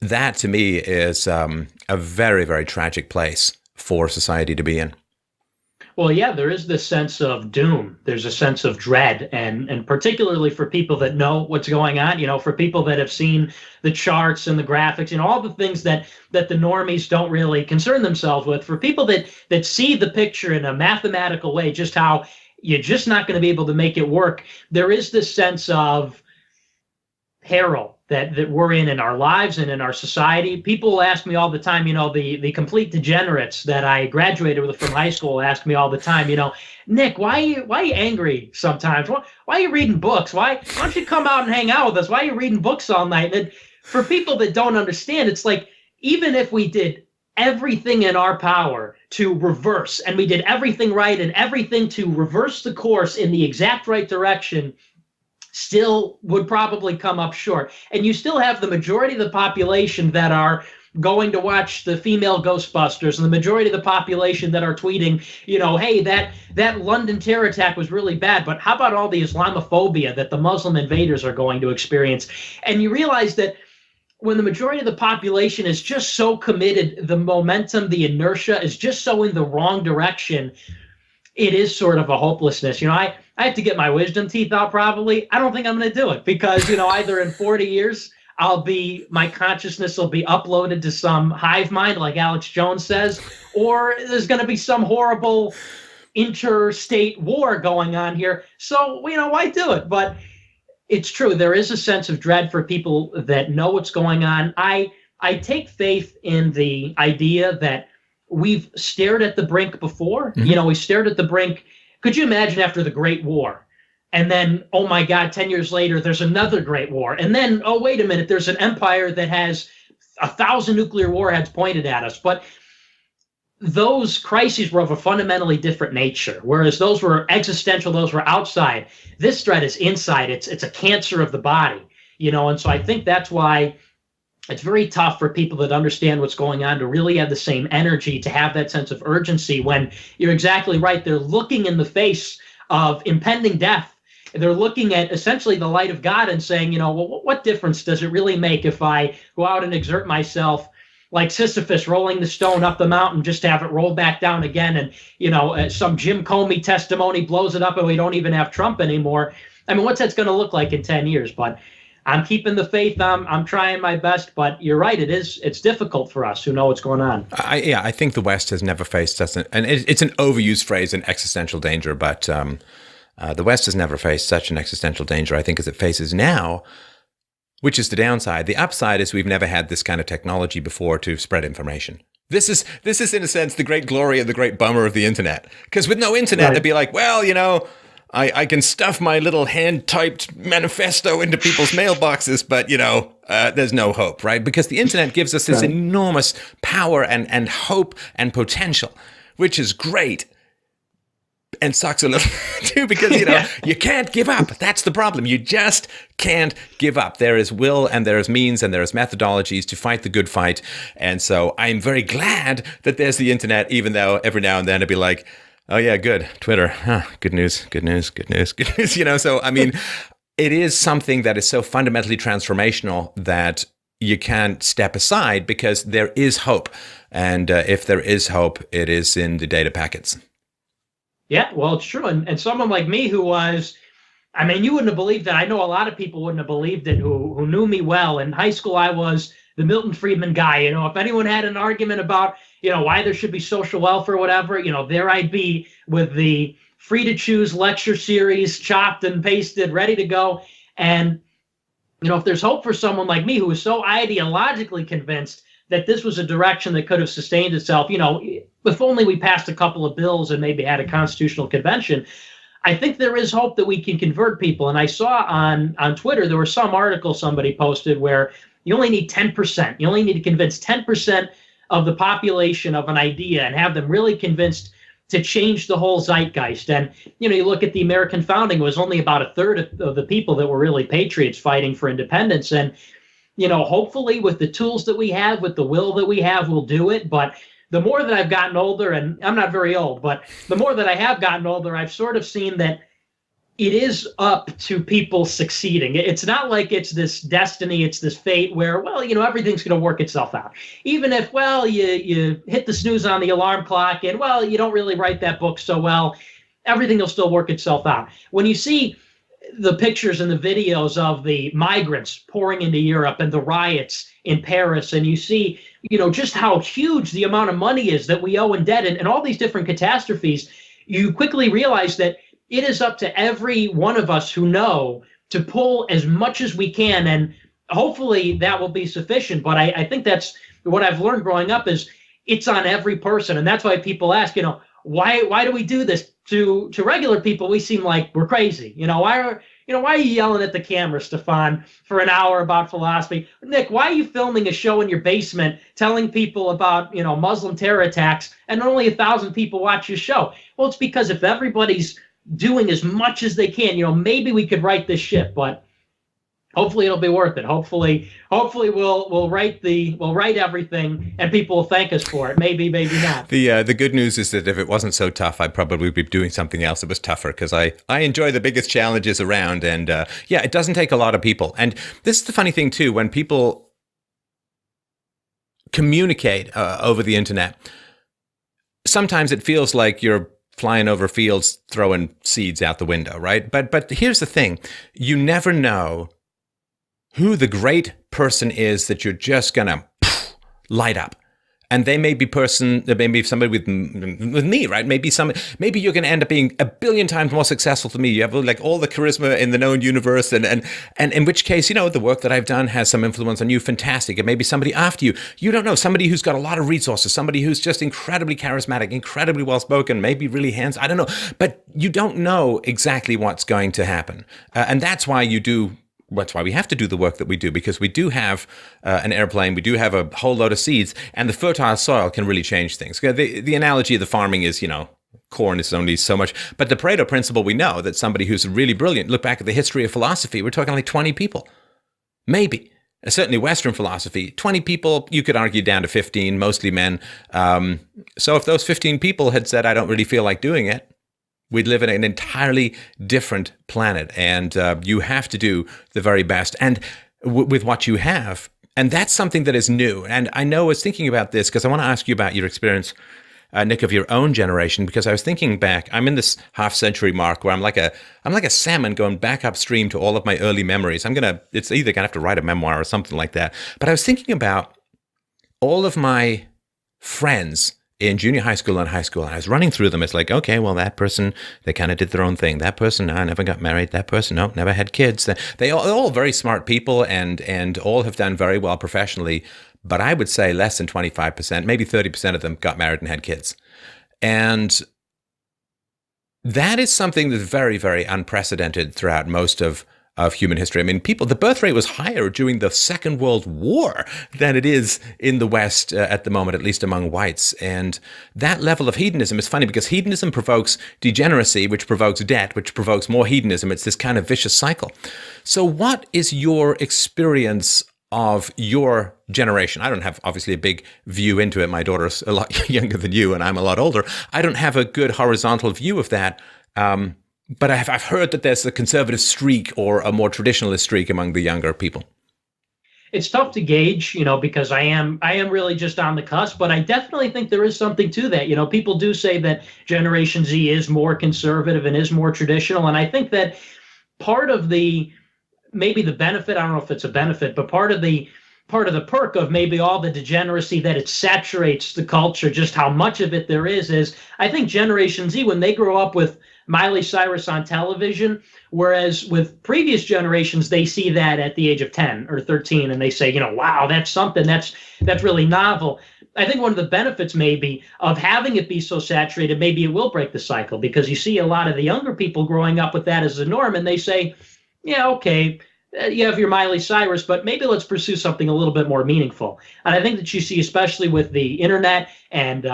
that, to me, is a very, very tragic place for society to be in. Well, yeah, there is this sense of doom. There's a sense of dread, and particularly for people that know what's going on, for people that have seen the charts and the graphics, all the things that the normies don't really concern themselves with. For people that see the picture in a mathematical way, just how you're just not going to be able to make it work, there is this sense of peril that we're in our lives and in our society. People ask me all the time, the complete degenerates that I graduated with from high school ask me all the time, Nick, why are you angry sometimes? Why are you reading books? Why don't you come out and hang out with us? Why are you reading books all night? And for people that don't understand, it's like, even if we did everything in our power to reverse, and we did everything right and everything to reverse the course in the exact right direction, still would probably come up short. And you still have the majority of the population that are going to watch the female Ghostbusters, and the majority of the population that are tweeting, hey, that London terror attack was really bad, but how about all the Islamophobia that the Muslim invaders are going to experience? And you realize that when the majority of the population is just so committed, the momentum, the inertia is just so in the wrong direction, it is sort of a hopelessness. I have to get my wisdom teeth out probably. I don't think I'm going to do it because, either in 40 years, my consciousness will be uploaded to some hive mind, like Alex Jones says, or there's going to be some horrible interstate war going on here. So, why do it? But it's true. There is a sense of dread for people that know what's going on. I take faith in the idea that we've stared at the brink before. Mm-hmm. We stared at the brink. Could you imagine after the Great War? And then, oh my God, 10 years later, there's another Great War. And then, oh, wait a minute, there's an empire that has 1,000 nuclear warheads pointed at us. But those crises were of a fundamentally different nature, whereas those were existential, those were outside. This threat is inside. It's a cancer of the body, and so I think that's why it's very tough for people that understand what's going on to really have the same energy, to have that sense of urgency when you're exactly right. They're looking in the face of impending death. They're looking at essentially the light of God and saying, well, what difference does it really make if I go out and exert myself like Sisyphus rolling the stone up the mountain just to have it roll back down again, and, some Jim Comey testimony blows it up and we don't even have Trump anymore. I mean, what's that's going to look like in 10 years? But I'm keeping the faith. I'm trying my best, but you're right. It's difficult for us who know what's going on. I think the West has never faced such and it's an overused phrase, an existential danger, but the West has never faced such an existential danger, I think, as it faces now, which is the downside. The upside is we've never had this kind of technology before to spread information. This is in a sense the great glory and the great bummer of the internet. Because with no internet, it'd be like, well, I can stuff my little hand-typed manifesto into people's mailboxes, but, there's no hope, right? Because the internet gives us this enormous power and hope and potential, which is great. And sucks a little too, because you can't give up. That's the problem. You just can't give up. There is will and there is means and there is methodologies to fight the good fight. And so I'm very glad that there's the internet, even though every now and then it'd be like, oh yeah, good, Twitter, good news, good news, good news, good news. So I mean, it is something that is so fundamentally transformational that you can't step aside, because there is hope. And if there is hope, it is in the data packets. Yeah, well, it's true. And someone like me who was, you wouldn't have believed it. I know a lot of people wouldn't have believed it who knew me well. In high school, I was the Milton Friedman guy. If anyone had an argument about, why there should be social welfare or whatever, there I'd be with the Free to Choose lecture series, chopped and pasted, ready to go. And, if there's hope for someone like me who was so ideologically convinced that this was a direction that could have sustained itself, if only we passed a couple of bills and maybe had a constitutional convention, I think there is hope that we can convert people. And I saw on Twitter, there was some article somebody posted where you only need 10%. You only need to convince 10% of the population of an idea and have them really convinced to change the whole zeitgeist. And, you look at the American founding, it was only about a third of the people that were really patriots fighting for independence. And, hopefully with the tools that we have, with the will that we have, we'll do it. But the more that I've gotten older, and I'm not very old, but the more that I have gotten older, I've sort of seen that it is up to people succeeding. It's not like it's this destiny, it's this fate where, everything's going to work itself out. Even if, you hit the snooze on the alarm clock and, you don't really write that book so well, everything will still work itself out. When you see the pictures and the videos of the migrants pouring into Europe and the riots in Paris, and you see, just how huge the amount of money is that we owe in debt and all these different catastrophes, you quickly realize that it is up to every one of us who know to pull as much as we can, and hopefully that will be sufficient. But I think that's what I've learned growing up, is it's on every person. And that's why people ask, why do we do this? To regular people, we seem like we're crazy. Why are you yelling at the camera, Stefan, for an hour about philosophy? Nick, why are you filming a show in your basement telling people about, Muslim terror attacks, and only 1,000 people watch your show? Well, it's because if everybody's doing as much as they can, maybe we could right this ship, but hopefully it'll be worth it. Hopefully we'll write everything and people will thank us for it. Maybe not. The good news is that if it wasn't so tough, I'd probably be doing something else that was tougher, because I enjoy the biggest challenges around. And it doesn't take a lot of people. And this is the funny thing too, when people communicate over the internet, sometimes it feels like you're flying over fields, throwing seeds out the window, right? But here's the thing. You never know who the great person is that you're just going to light up. And they may be somebody with me, right? Maybe you're going to end up being a billion times more successful than me. You have like all the charisma in the known universe, and in which case, the work that I've done has some influence on you. Fantastic. And maybe somebody after you. You don't know, somebody who's got a lot of resources, somebody who's just incredibly charismatic, incredibly well-spoken, maybe really handsome. I don't know. But you don't know exactly what's going to happen. And that's why we have to do the work that we do, because we do have an airplane, we do have a whole load of seeds, and the fertile soil can really change things. The analogy of the farming is, corn is only so much. But the Pareto principle, we know that somebody who's really brilliant, look back at the history of philosophy, we're talking like 20 people, maybe. Certainly Western philosophy, 20 people, you could argue down to 15, mostly men. So if those 15 people had said, I don't really feel like doing it, we'd live in an entirely different planet, and you have to do the very best and with what you have. And that's something that is new. And I was thinking about this because I want to ask you about your experience, Nick, of your own generation, because I was thinking back. I'm in this half-century mark where I'm like a salmon going back upstream to all of my early memories. It's either gonna have to write a memoir or something like that. But I was thinking about all of my friends in junior high school and high school, and I was running through them. It's like, okay, well, that person, they kind of did their own thing. That person, no, never got married. That person, no, never had kids. They're all very smart people and all have done very well professionally. but I would say less than 25%, maybe 30% of them got married and had kids. And that is something that's very, very unprecedented throughout most of human history. I mean, the birth rate was higher during the Second World War than it is in the West at the moment, at least among whites. And that level of hedonism is funny because hedonism provokes degeneracy, which provokes debt, which provokes more hedonism. It's this kind of vicious cycle. So what is your experience of your generation? I don't have obviously a big view into it. My daughter's a lot younger than you and I'm a lot older. I don't have a good horizontal view of that. But I've heard that there's a conservative streak or a more traditionalist streak among the younger people. It's tough to gauge, because I am really just on the cusp, but I definitely think there is something to that. People do say that Generation Z is more conservative and is more traditional. And I think that part of maybe the benefit, I don't know if it's a benefit, but part of the perk of maybe all the degeneracy that it saturates the culture, just how much of it there is I think Generation Z, when they grow up with Miley Cyrus on television, whereas with previous generations, they see that at the age of 10 or 13 and they say, wow, that's something that's really novel. I think one of the benefits maybe of having it be so saturated, maybe it will break the cycle because you see a lot of the younger people growing up with that as the norm and they say, yeah, okay, you have your Miley Cyrus, but maybe let's pursue something a little bit more meaningful. And I think that you see, especially with the internet and,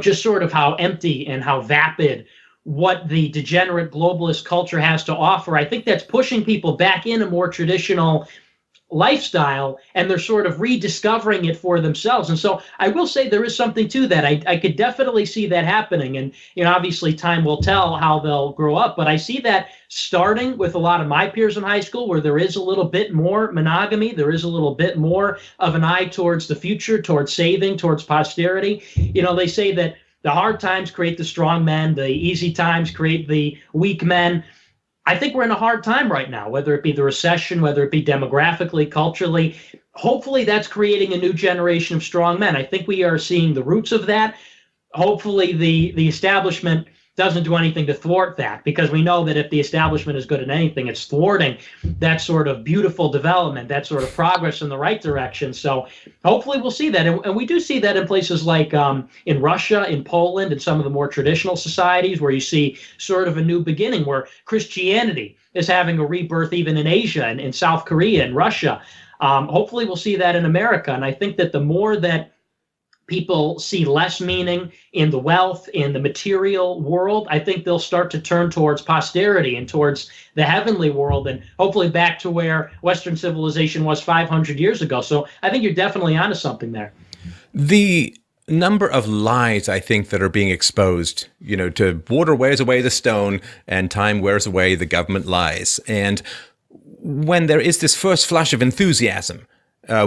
just sort of how empty and how vapid what the degenerate globalist culture has to offer. I think that's pushing people back in a more traditional lifestyle, and they're sort of rediscovering it for themselves. And so I will say there is something to that. I could definitely see that happening. And, obviously time will tell how they'll grow up, but I see that starting with a lot of my peers in high school where there is a little bit more monogamy. There is a little bit more of an eye towards the future, towards saving, towards posterity. They say that the hard times create the strong men, the easy times create the weak men. I think we're in a hard time right now, whether it be the recession, whether it be demographically, culturally. Hopefully that's creating a new generation of strong men. I think we are seeing the roots of that. Hopefully the establishment doesn't do anything to thwart that, because we know that if the establishment is good at anything, it's thwarting that sort of beautiful development, that sort of progress in the right direction. So hopefully we'll see that. And we do see that in places like in Russia, in Poland, and some of the more traditional societies where you see sort of a new beginning, where Christianity is having a rebirth even in Asia and in South Korea and Russia. Hopefully we'll see that in America. And I think that the more that people see less meaning in the wealth, in the material world, I think they'll start to turn towards posterity and towards the heavenly world, and hopefully back to where Western civilization was 500 years ago. So I think you're definitely onto something there. The number of lies, I think, that are being exposed, to water wears away the stone and time wears away the government lies. And when there is this first flush of enthusiasm,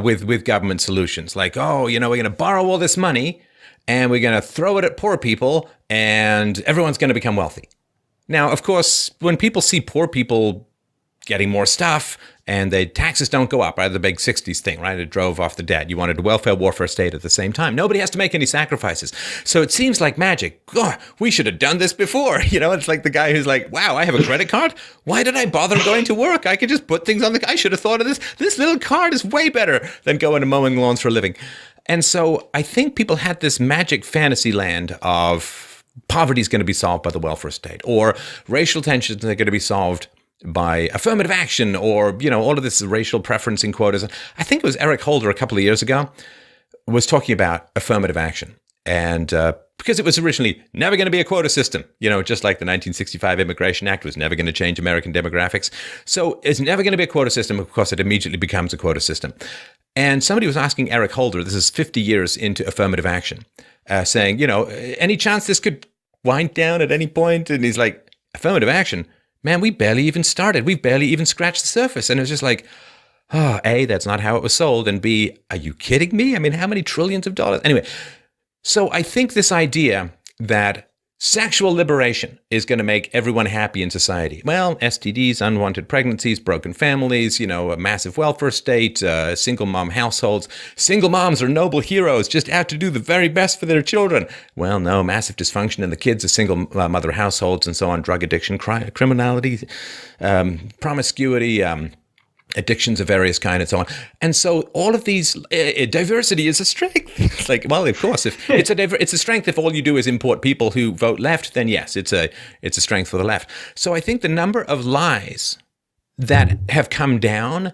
with government solutions, like, we're going to borrow all this money and we're going to throw it at poor people and everyone's going to become wealthy. Now, of course, when people see poor people getting more stuff and the taxes don't go up, right? The big 60s thing, right? It drove off the debt. You wanted a welfare state at the same time. Nobody has to make any sacrifices. So it seems like magic. God, we should have done this before. It's like the guy who's like, wow, I have a credit card. Why did I bother going to work? I could just put things on I should have thought of this. This little card is way better than going and mowing lawns for a living. And so I think people had this magic fantasy land of poverty is going to be solved by the welfare state, or racial tensions are going to be solved by affirmative action, or, all of this racial preferencing quotas. I think it was Eric Holder a couple of years ago was talking about affirmative action. And because it was originally never going to be a quota system, just like the 1965 Immigration Act was never going to change American demographics. So it's never going to be a quota system. Of course, it immediately becomes a quota system. And somebody was asking Eric Holder, this is 50 years into affirmative action, saying, any chance this could wind down at any point? And he's like, affirmative action? Man, we barely even started. We've barely even scratched the surface. And it was just like, A, that's not how it was sold. And B, are you kidding me? I mean, how many trillions of dollars? Anyway, so I think this idea that sexual liberation is going to make everyone happy in society. Well, STDs, unwanted pregnancies, broken families, a massive welfare state, single mom households. Single moms are noble heroes, just out to do the very best for their children. Well, no, massive dysfunction in the kids of single mother households and so on, drug addiction, criminality, promiscuity, addictions of various kind and so on. And so all of these, diversity is a strength. It's like, well, of course, if it's a strength if all you do is import people who vote left, then yes, it's a strength for the left. So I think the number of lies that have come down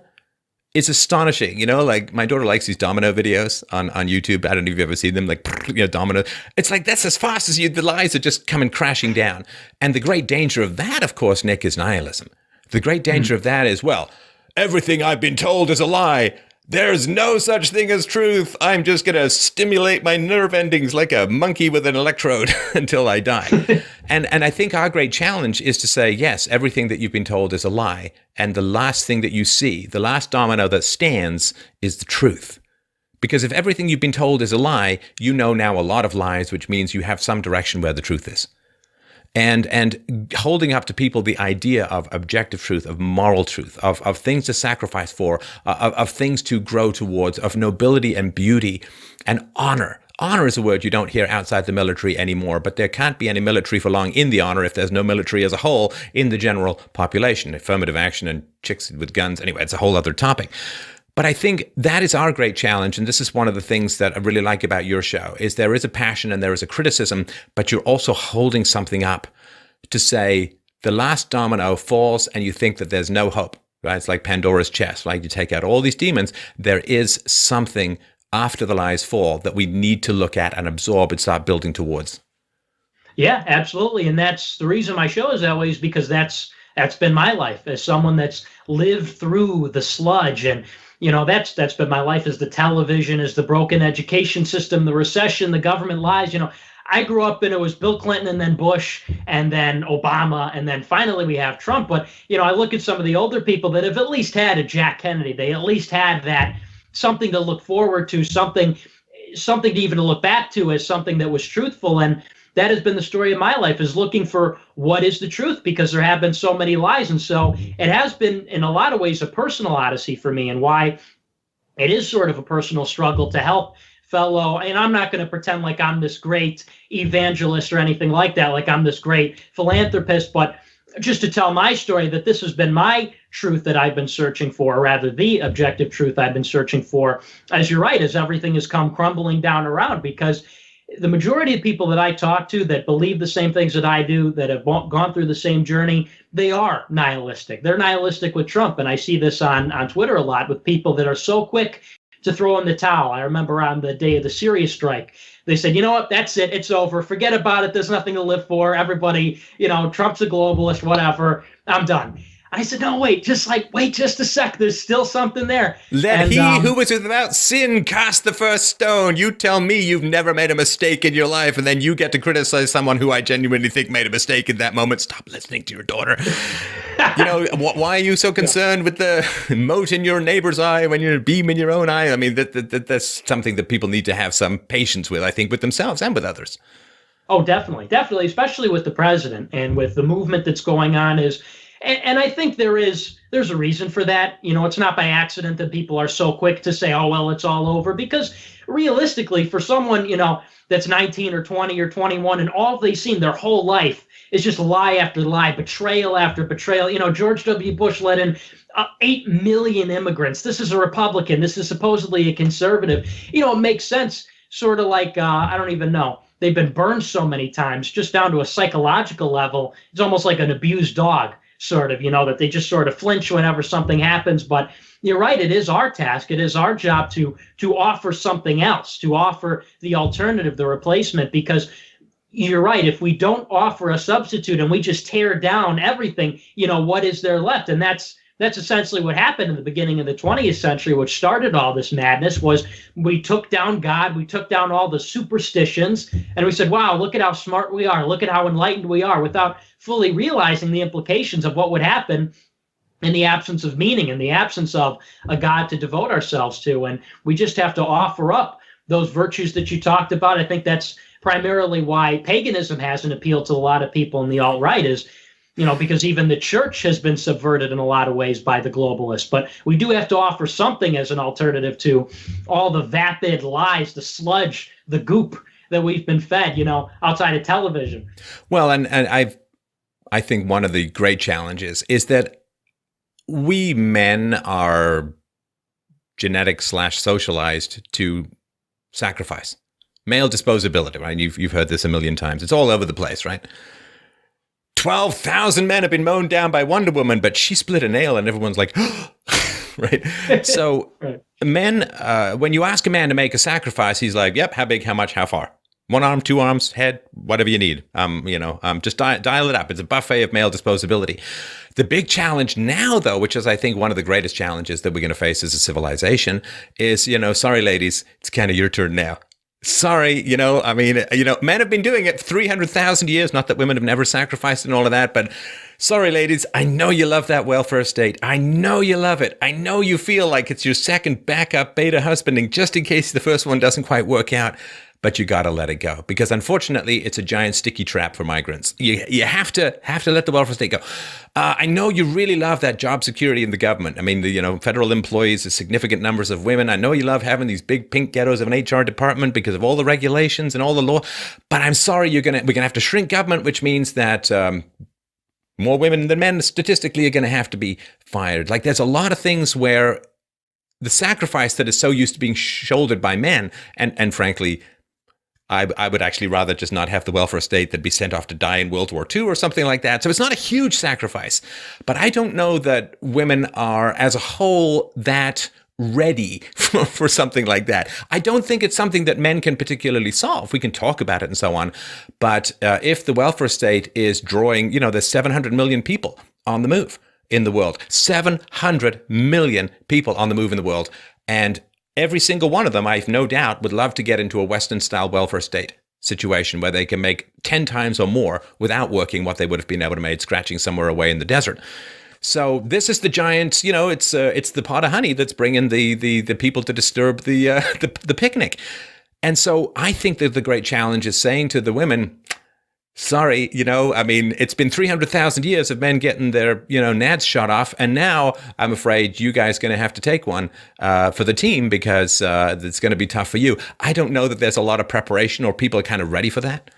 is astonishing. Like my daughter likes these domino videos on YouTube. I don't know if you've ever seen them, like, domino. It's like, that's as fast as the lies are just coming crashing down. And the great danger of that, of course, Nick, is nihilism. The great danger of that is, well, everything I've been told is a lie. There's no such thing as truth. I'm just going to stimulate my nerve endings like a monkey with an electrode until I die. And I think our great challenge is to say, yes, everything that you've been told is a lie. And the last thing that you see, the last domino that stands, is the truth. Because if everything you've been told is a lie, you know now a lot of lies, which means you have some direction where the truth is. And holding up to people the idea of objective truth, of moral truth, of things to sacrifice for, of things to grow towards, of nobility and beauty and honor. Honor is a word you don't hear outside the military anymore, but there can't be any military for long in the honor if there's no military as a whole in the general population. Affirmative action and chicks with guns. Anyway, it's a whole other topic. But I think that is our great challenge, and this is one of the things that I really like about your show, is there is a passion and there is a criticism, but you're also holding something up to say the last domino falls and you think that there's no hope, right? It's like Pandora's chest, like you take out all these demons, there is something after the lies fall that we need to look at and absorb and start building towards. Yeah, absolutely. And that's the reason my show is that way, is because that's been my life as someone that's lived through the sludge. And that's been my life, as the television, as the broken education system, the recession, the government lies. I grew up and it was Bill Clinton and then Bush and then Obama and then finally we have Trump. But, I look at some of the older people that have at least had a Jack Kennedy. They at least had that something to look forward to, something to even look back to as something that was truthful. And that has been the story of my life, is looking for what is the truth, because there have been so many lies. And so it has been, in a lot of ways, a personal odyssey for me, and why it is sort of a personal struggle to help fellow, and I'm not going to pretend like I'm this great evangelist or anything like that, like I'm this great philanthropist, but just to tell my story, that this has been my truth that I've been searching for, or rather the objective truth I've been searching for, as you're right, as everything has come crumbling down around. Because the majority of people that I talk to that believe the same things that I do, that have gone through the same journey, they are nihilistic. They're nihilistic with Trump. And I see this on Twitter a lot with people that are so quick to throw in the towel. I remember on the day of the Syria strike, they said, you know what, that's it. It's over. Forget about it. There's nothing to live for. Everybody, Trump's a globalist, whatever. I'm done. I said, no, wait just a sec. There's still something there. Let he who was without sin cast the first stone. You tell me you've never made a mistake in your life, and then you get to criticize someone who I genuinely think made a mistake in that moment. Stop listening to your daughter. Why are you so concerned with the mote in your neighbor's eye when you're a beam in your own eye? I mean, that's something that people need to have some patience with, I think, with themselves and with others. Oh, definitely. Definitely, especially with the president and with the movement that's going on And I think there's a reason for that. It's not by accident that people are so quick to say, oh, well, it's all over. Because realistically, for someone, that's 19 or 20 or 21, and all they've seen their whole life is just lie after lie, betrayal after betrayal. George W. Bush let in 8 million immigrants. This is a Republican. This is supposedly a conservative. It makes sense, sort of like, I don't even know. They've been burned so many times, just down to a psychological level. It's almost like an abused dog. Sort of, that they just sort of flinch whenever something happens. But you're right, it is our task. It is our job to offer something else, to offer the alternative, the replacement, because you're right. If we don't offer a substitute and we just tear down everything, what is there left? And that's essentially what happened in the beginning of the 20th century, which started all this madness. Was we took down God, we took down all the superstitions, and we said, wow, look at how smart we are, look at how enlightened we are, without fully realizing the implications of what would happen in the absence of meaning, in the absence of a God to devote ourselves to. And we just have to offer up those virtues that you talked about. I think that's primarily why paganism hasn't appealed to a lot of people in the alt-right, is because even the church has been subverted in a lot of ways by the globalists. But we do have to offer something as an alternative to all the vapid lies, the sludge, the goop that we've been fed, outside of television. Well, and I think one of the great challenges is that we men are genetic/socialized to sacrifice. Male disposability, right? You've heard this a million times. It's all over the place, right? 12,000 men have been mown down by Wonder Woman, but she split a nail and everyone's like, right? So Right. men, when you ask a man to make a sacrifice, he's like, yep, how big, how much, how far? One arm, two arms, head, whatever you need. Just dial it up. It's a buffet of male disposability. The big challenge now, though, which is, I think, one of the greatest challenges that we're going to face as a civilization is, sorry, ladies, it's kind of your turn now. Sorry, men have been doing it 300,000 years. Not that women have never sacrificed and all of that, but sorry, ladies, I know you love that welfare state. I know you love it. I know you feel like it's your second backup beta husbanding just in case the first one doesn't quite work out. But you got to let it go because unfortunately, it's a giant sticky trap for migrants. You have to let the welfare state go. I know you really love that job security in the government. I mean, the federal employees, the significant numbers of women. I know you love having these big pink ghettos of an HR department because of all the regulations and all the law. But I'm sorry, we're gonna have to shrink government, which means that more women than men statistically are going to have to be fired. Like there's a lot of things where the sacrifice that is so used to being shouldered by men, and frankly, I would actually rather just not have the welfare state than be sent off to die in World War II or something like that. So it's not a huge sacrifice. But I don't know that women are, as a whole, that ready for something like that. I don't think it's something that men can particularly solve. We can talk about it and so on. But if the welfare state is drawing, there's 700 million people on the move in the world. 700 million people on the move in the world. And every single one of them, I've no doubt, would love to get into a Western-style welfare state situation where they can make 10 times or more without working what they would have been able to make scratching somewhere away in the desert. So this is the giant, it's the pot of honey that's bringing the people to disturb the picnic. And so I think that the great challenge is saying to the women, sorry, it's been 300,000 years of men getting their, nads shot off. And now I'm afraid you guys are going to have to take one for the team because it's going to be tough for you. I don't know that there's a lot of preparation or people are kind of ready for that.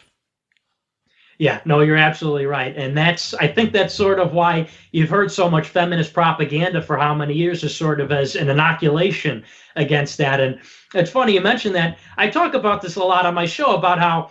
Yeah, no, you're absolutely right. And I think that's sort of why you've heard so much feminist propaganda for how many years is sort of as an inoculation against that. And it's funny you mentioned that. I talk about this a lot on my show about how,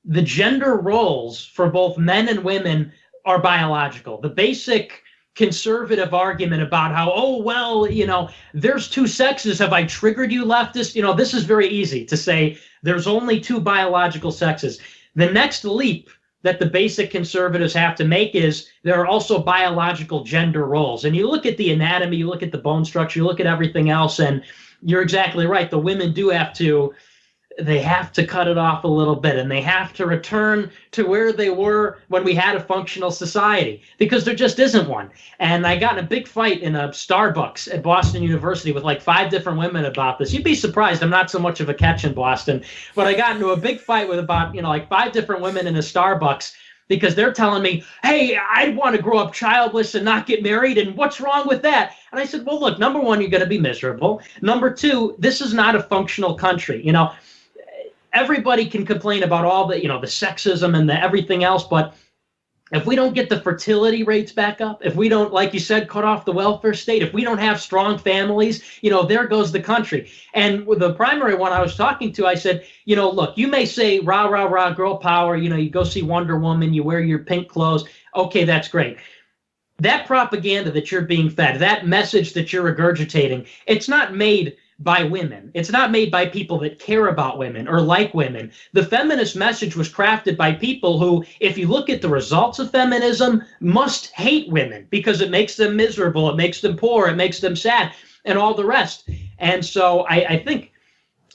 the gender roles for both men and women are biological. The basic conservative argument about how, there's two sexes. Have I triggered you, leftist? This is very easy to say there's only two biological sexes. The next leap that the basic conservatives have to make is there are also biological gender roles. And you look at the anatomy, you look at the bone structure, you look at everything else, and you're exactly right. The women do have to cut it off a little bit, and they have to return to where they were when we had a functional society, because there just isn't one. And I got in a big fight in a Starbucks at Boston University with like 5 different women about this. You'd be surprised. I'm not so much of a catch in Boston, but I got into a big fight with about, like 5 different women in a Starbucks because they're telling me, hey, I want to grow up childless and not get married, and what's wrong with that? And I said, well, look, number one, you're going to be miserable. Number two, this is not a functional country. Everybody can complain about all the, the sexism and the everything else, but if we don't get the fertility rates back up, if we don't, like you said, cut off the welfare state, if we don't have strong families, there goes the country. And with the primary one I was talking to, I said, look, you may say rah, rah, rah, girl power, you go see Wonder Woman, you wear your pink clothes. Okay, that's great. That propaganda that you're being fed, that message that you're regurgitating, it's not made by women. It's not made by people that care about women or like women. The feminist message was crafted by people who, if you look at the results of feminism, must hate women because it makes them miserable, it makes them poor, it makes them sad, and all the rest. And so I think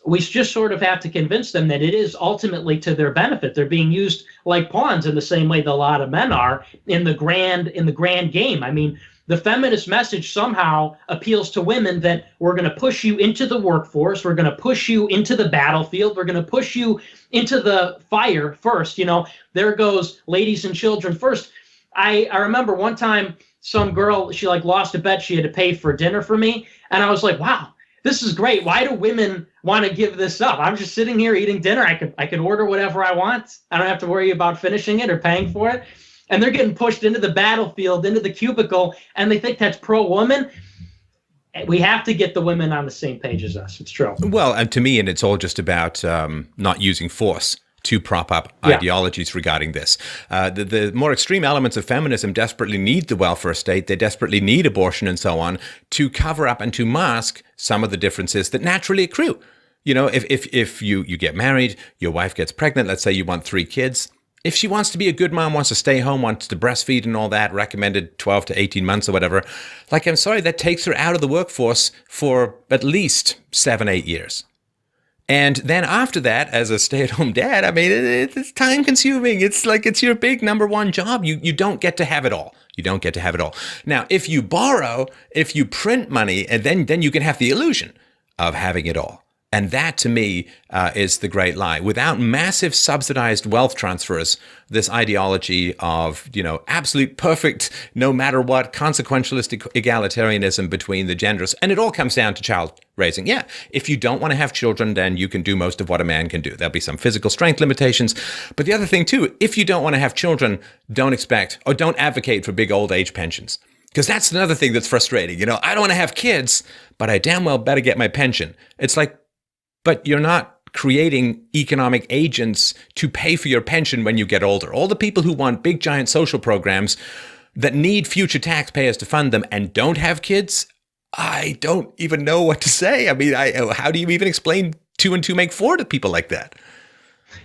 we just sort of have to convince them that it is ultimately to their benefit. They're being used like pawns in the same way that a lot of men are in the grand game. I mean, the feminist message somehow appeals to women that we're going to push you into the workforce, we're going to push you into the battlefield, we're going to push you into the fire first. There goes ladies and children first. I remember one time some girl, she lost a bet, she had to pay for dinner for me, and I was like, wow, this is great. Why do women want to give this up? I'm just sitting here eating dinner. I could order whatever I want. I don't have to worry about finishing it or paying for it. and they're getting pushed into the battlefield, into the cubicle, and they think that's pro-woman. We have to get the women on the same page as us. It's true. Well, and to me, and it's all just about not using force to prop up ideologies regarding this. The more extreme elements of feminism desperately need the welfare state. They desperately need abortion and so on to cover up and to mask some of the differences that naturally accrue. You know, if you get married, your wife gets pregnant, let's say you want 3 kids. If she wants to be a good mom, wants to stay home, wants to breastfeed and all that, recommended 12 to 18 months or whatever, like, I'm sorry, that takes her out of the workforce for at least 7-8 years. And then after that, as a stay-at-home dad, I mean, it's time-consuming. It's like it's your big number one job. You don't get to have it all. You don't get to have it all. Now, if you borrow, if you print money, and then you can have the illusion of having it all. And that, to me, is the great lie. Without massive subsidized wealth transfers, this ideology of, absolute perfect, no matter what, consequentialist egalitarianism between the genders, and it all comes down to child raising. Yeah, if you don't want to have children, then you can do most of what a man can do. There'll be some physical strength limitations. But the other thing, too, if you don't want to have children, don't expect or don't advocate for big old age pensions. Because that's another thing that's frustrating. I don't want to have kids, but I damn well better get my pension. It's like, but you're not creating economic agents to pay for your pension when you get older. All the people who want big, giant social programs that need future taxpayers to fund them and don't have kids, I don't even know what to say. I mean, how do you even explain 2 and 2 make 4 to people like that?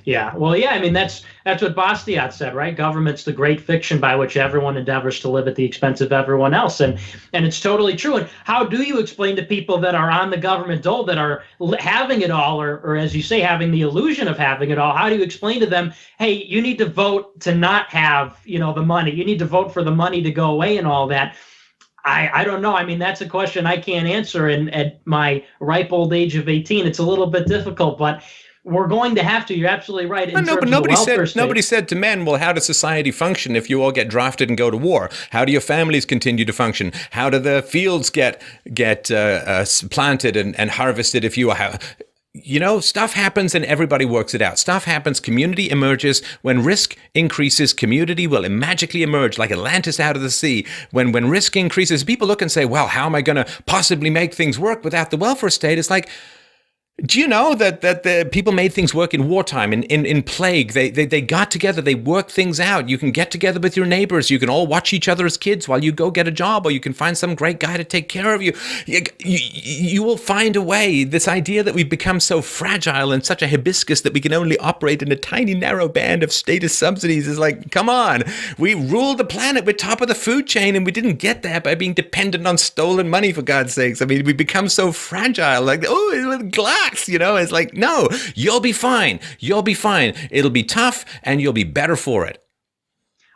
Yeah, well, yeah, I mean, that's what Bastiat said, right? Government's the great fiction by which everyone endeavors to live at the expense of everyone else. And it's totally true. And how do you explain to people that are on the government dole, that are having it all, or as you say, having the illusion of having it all, how do you explain to them, hey, you need to vote to not have, the money. You need to vote for the money to go away and all that. I don't know. I mean, that's a question I can't answer. And at my ripe old age of 18, it's a little bit difficult, but we're going to have to. You're absolutely right. But nobody said to men, well, how does society function if you all get drafted and go to war? How do your families continue to function? How do the fields get planted and harvested if you have... stuff happens and everybody works it out. Stuff happens, community emerges. When risk increases, community will magically emerge like Atlantis out of the sea. When risk increases, people look and say, well, how am I going to possibly make things work without the welfare state? It's like... Do you know that the people made things work in wartime, in plague? They got together, they worked things out. You can get together with your neighbors. You can all watch each other as kids while you go get a job, or you can find some great guy to take care of you. You will find a way. This idea that we've become so fragile and such a hibiscus that we can only operate in a tiny, narrow band of status subsidies is like, come on. We ruled the planet. We're top of the food chain, and we didn't get that by being dependent on stolen money, for God's sakes. I mean, we become so fragile, like, with glass. It's like, no, you'll be fine. You'll be fine. It'll be tough and you'll be better for it.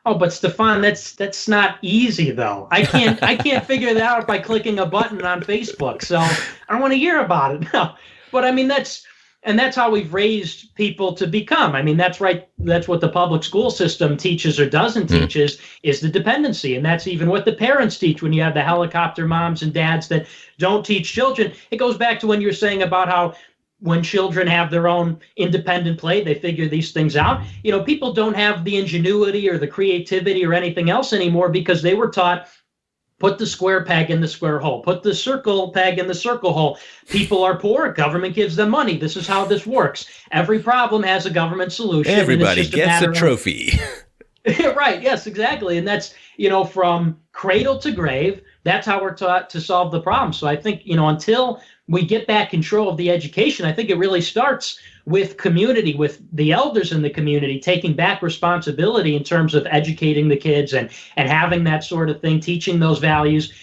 Oh, but Stefan, that's not easy though. I can't figure that out by clicking a button on Facebook. So I don't want to hear about it. No. But I mean, that's how we've raised people to become. I mean, that's right. That's what the public school system teaches or doesn't teach is the dependency. And that's even what the parents teach when you have the helicopter moms and dads that don't teach children. It goes back to when you're saying about how when children have their own independent play, they figure these things out. People don't have the ingenuity or the creativity or anything else anymore because they were taught, put the square peg in the square hole. Put the circle peg in the circle hole. People are poor. Government gives them money. This is how this works. Every problem has a government solution. Everybody gets a trophy. Right. Yes, exactly. And that's, from cradle to grave, that's how we're taught to solve the problem. So I think, until we get back control of the education, I think it really starts with community, with the elders in the community taking back responsibility in terms of educating the kids and having that sort of thing, teaching those values.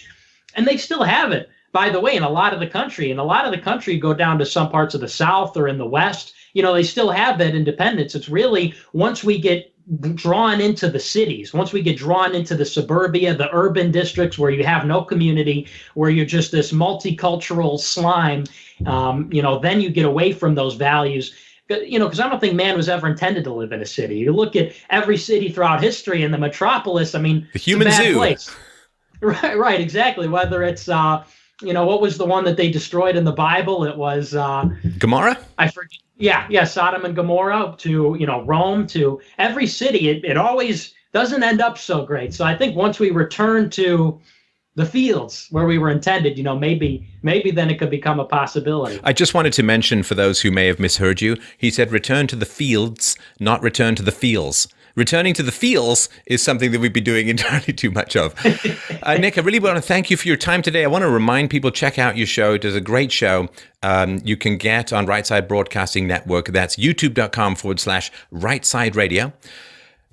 And they still have it, by the way, in a lot of the country. In a lot of the country, go down to some parts of the South or in the West, they still have that independence. It's really once we get drawn into the cities, once we get drawn into the suburbia, the urban districts where you have no community, where you're just this multicultural slime, then you get away from those values. Because I don't think man was ever intended to live in a city. You look at every city throughout history and the metropolis, I mean, the human it's a bad zoo. Place. Right, exactly. Whether it's, what was the one that they destroyed in the Bible? It was Gomorrah? I forget. Yeah, Sodom and Gomorrah to, Rome, to every city. It always, doesn't end up so great. So I think once we return to the fields where we were intended, maybe then it could become a possibility. I just wanted to mention, for those who may have misheard you, he said return to the fields, not return to the fields. Returning to the fields is something that we've been doing entirely too much of. Nick, I really want to thank you for your time today. I want to remind people, check out your show. It is a great show. You can get on Right Side Broadcasting Network. That's youtube.com/Right Side Radio.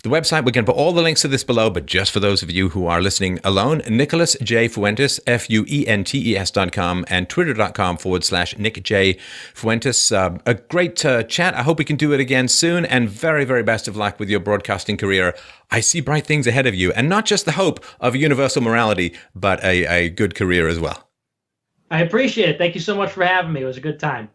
The website, we're going to put all the links to this below, but just for those of you who are listening alone, Nicholas J. Fuentes, FUENTES.com, and twitter.com/Nick J. Fuentes. A great chat. I hope we can do it again soon, and very, very best of luck with your broadcasting career. I see bright things ahead of you, and not just the hope of universal morality, but a good career as well. I appreciate it. Thank you so much for having me. It was a good time.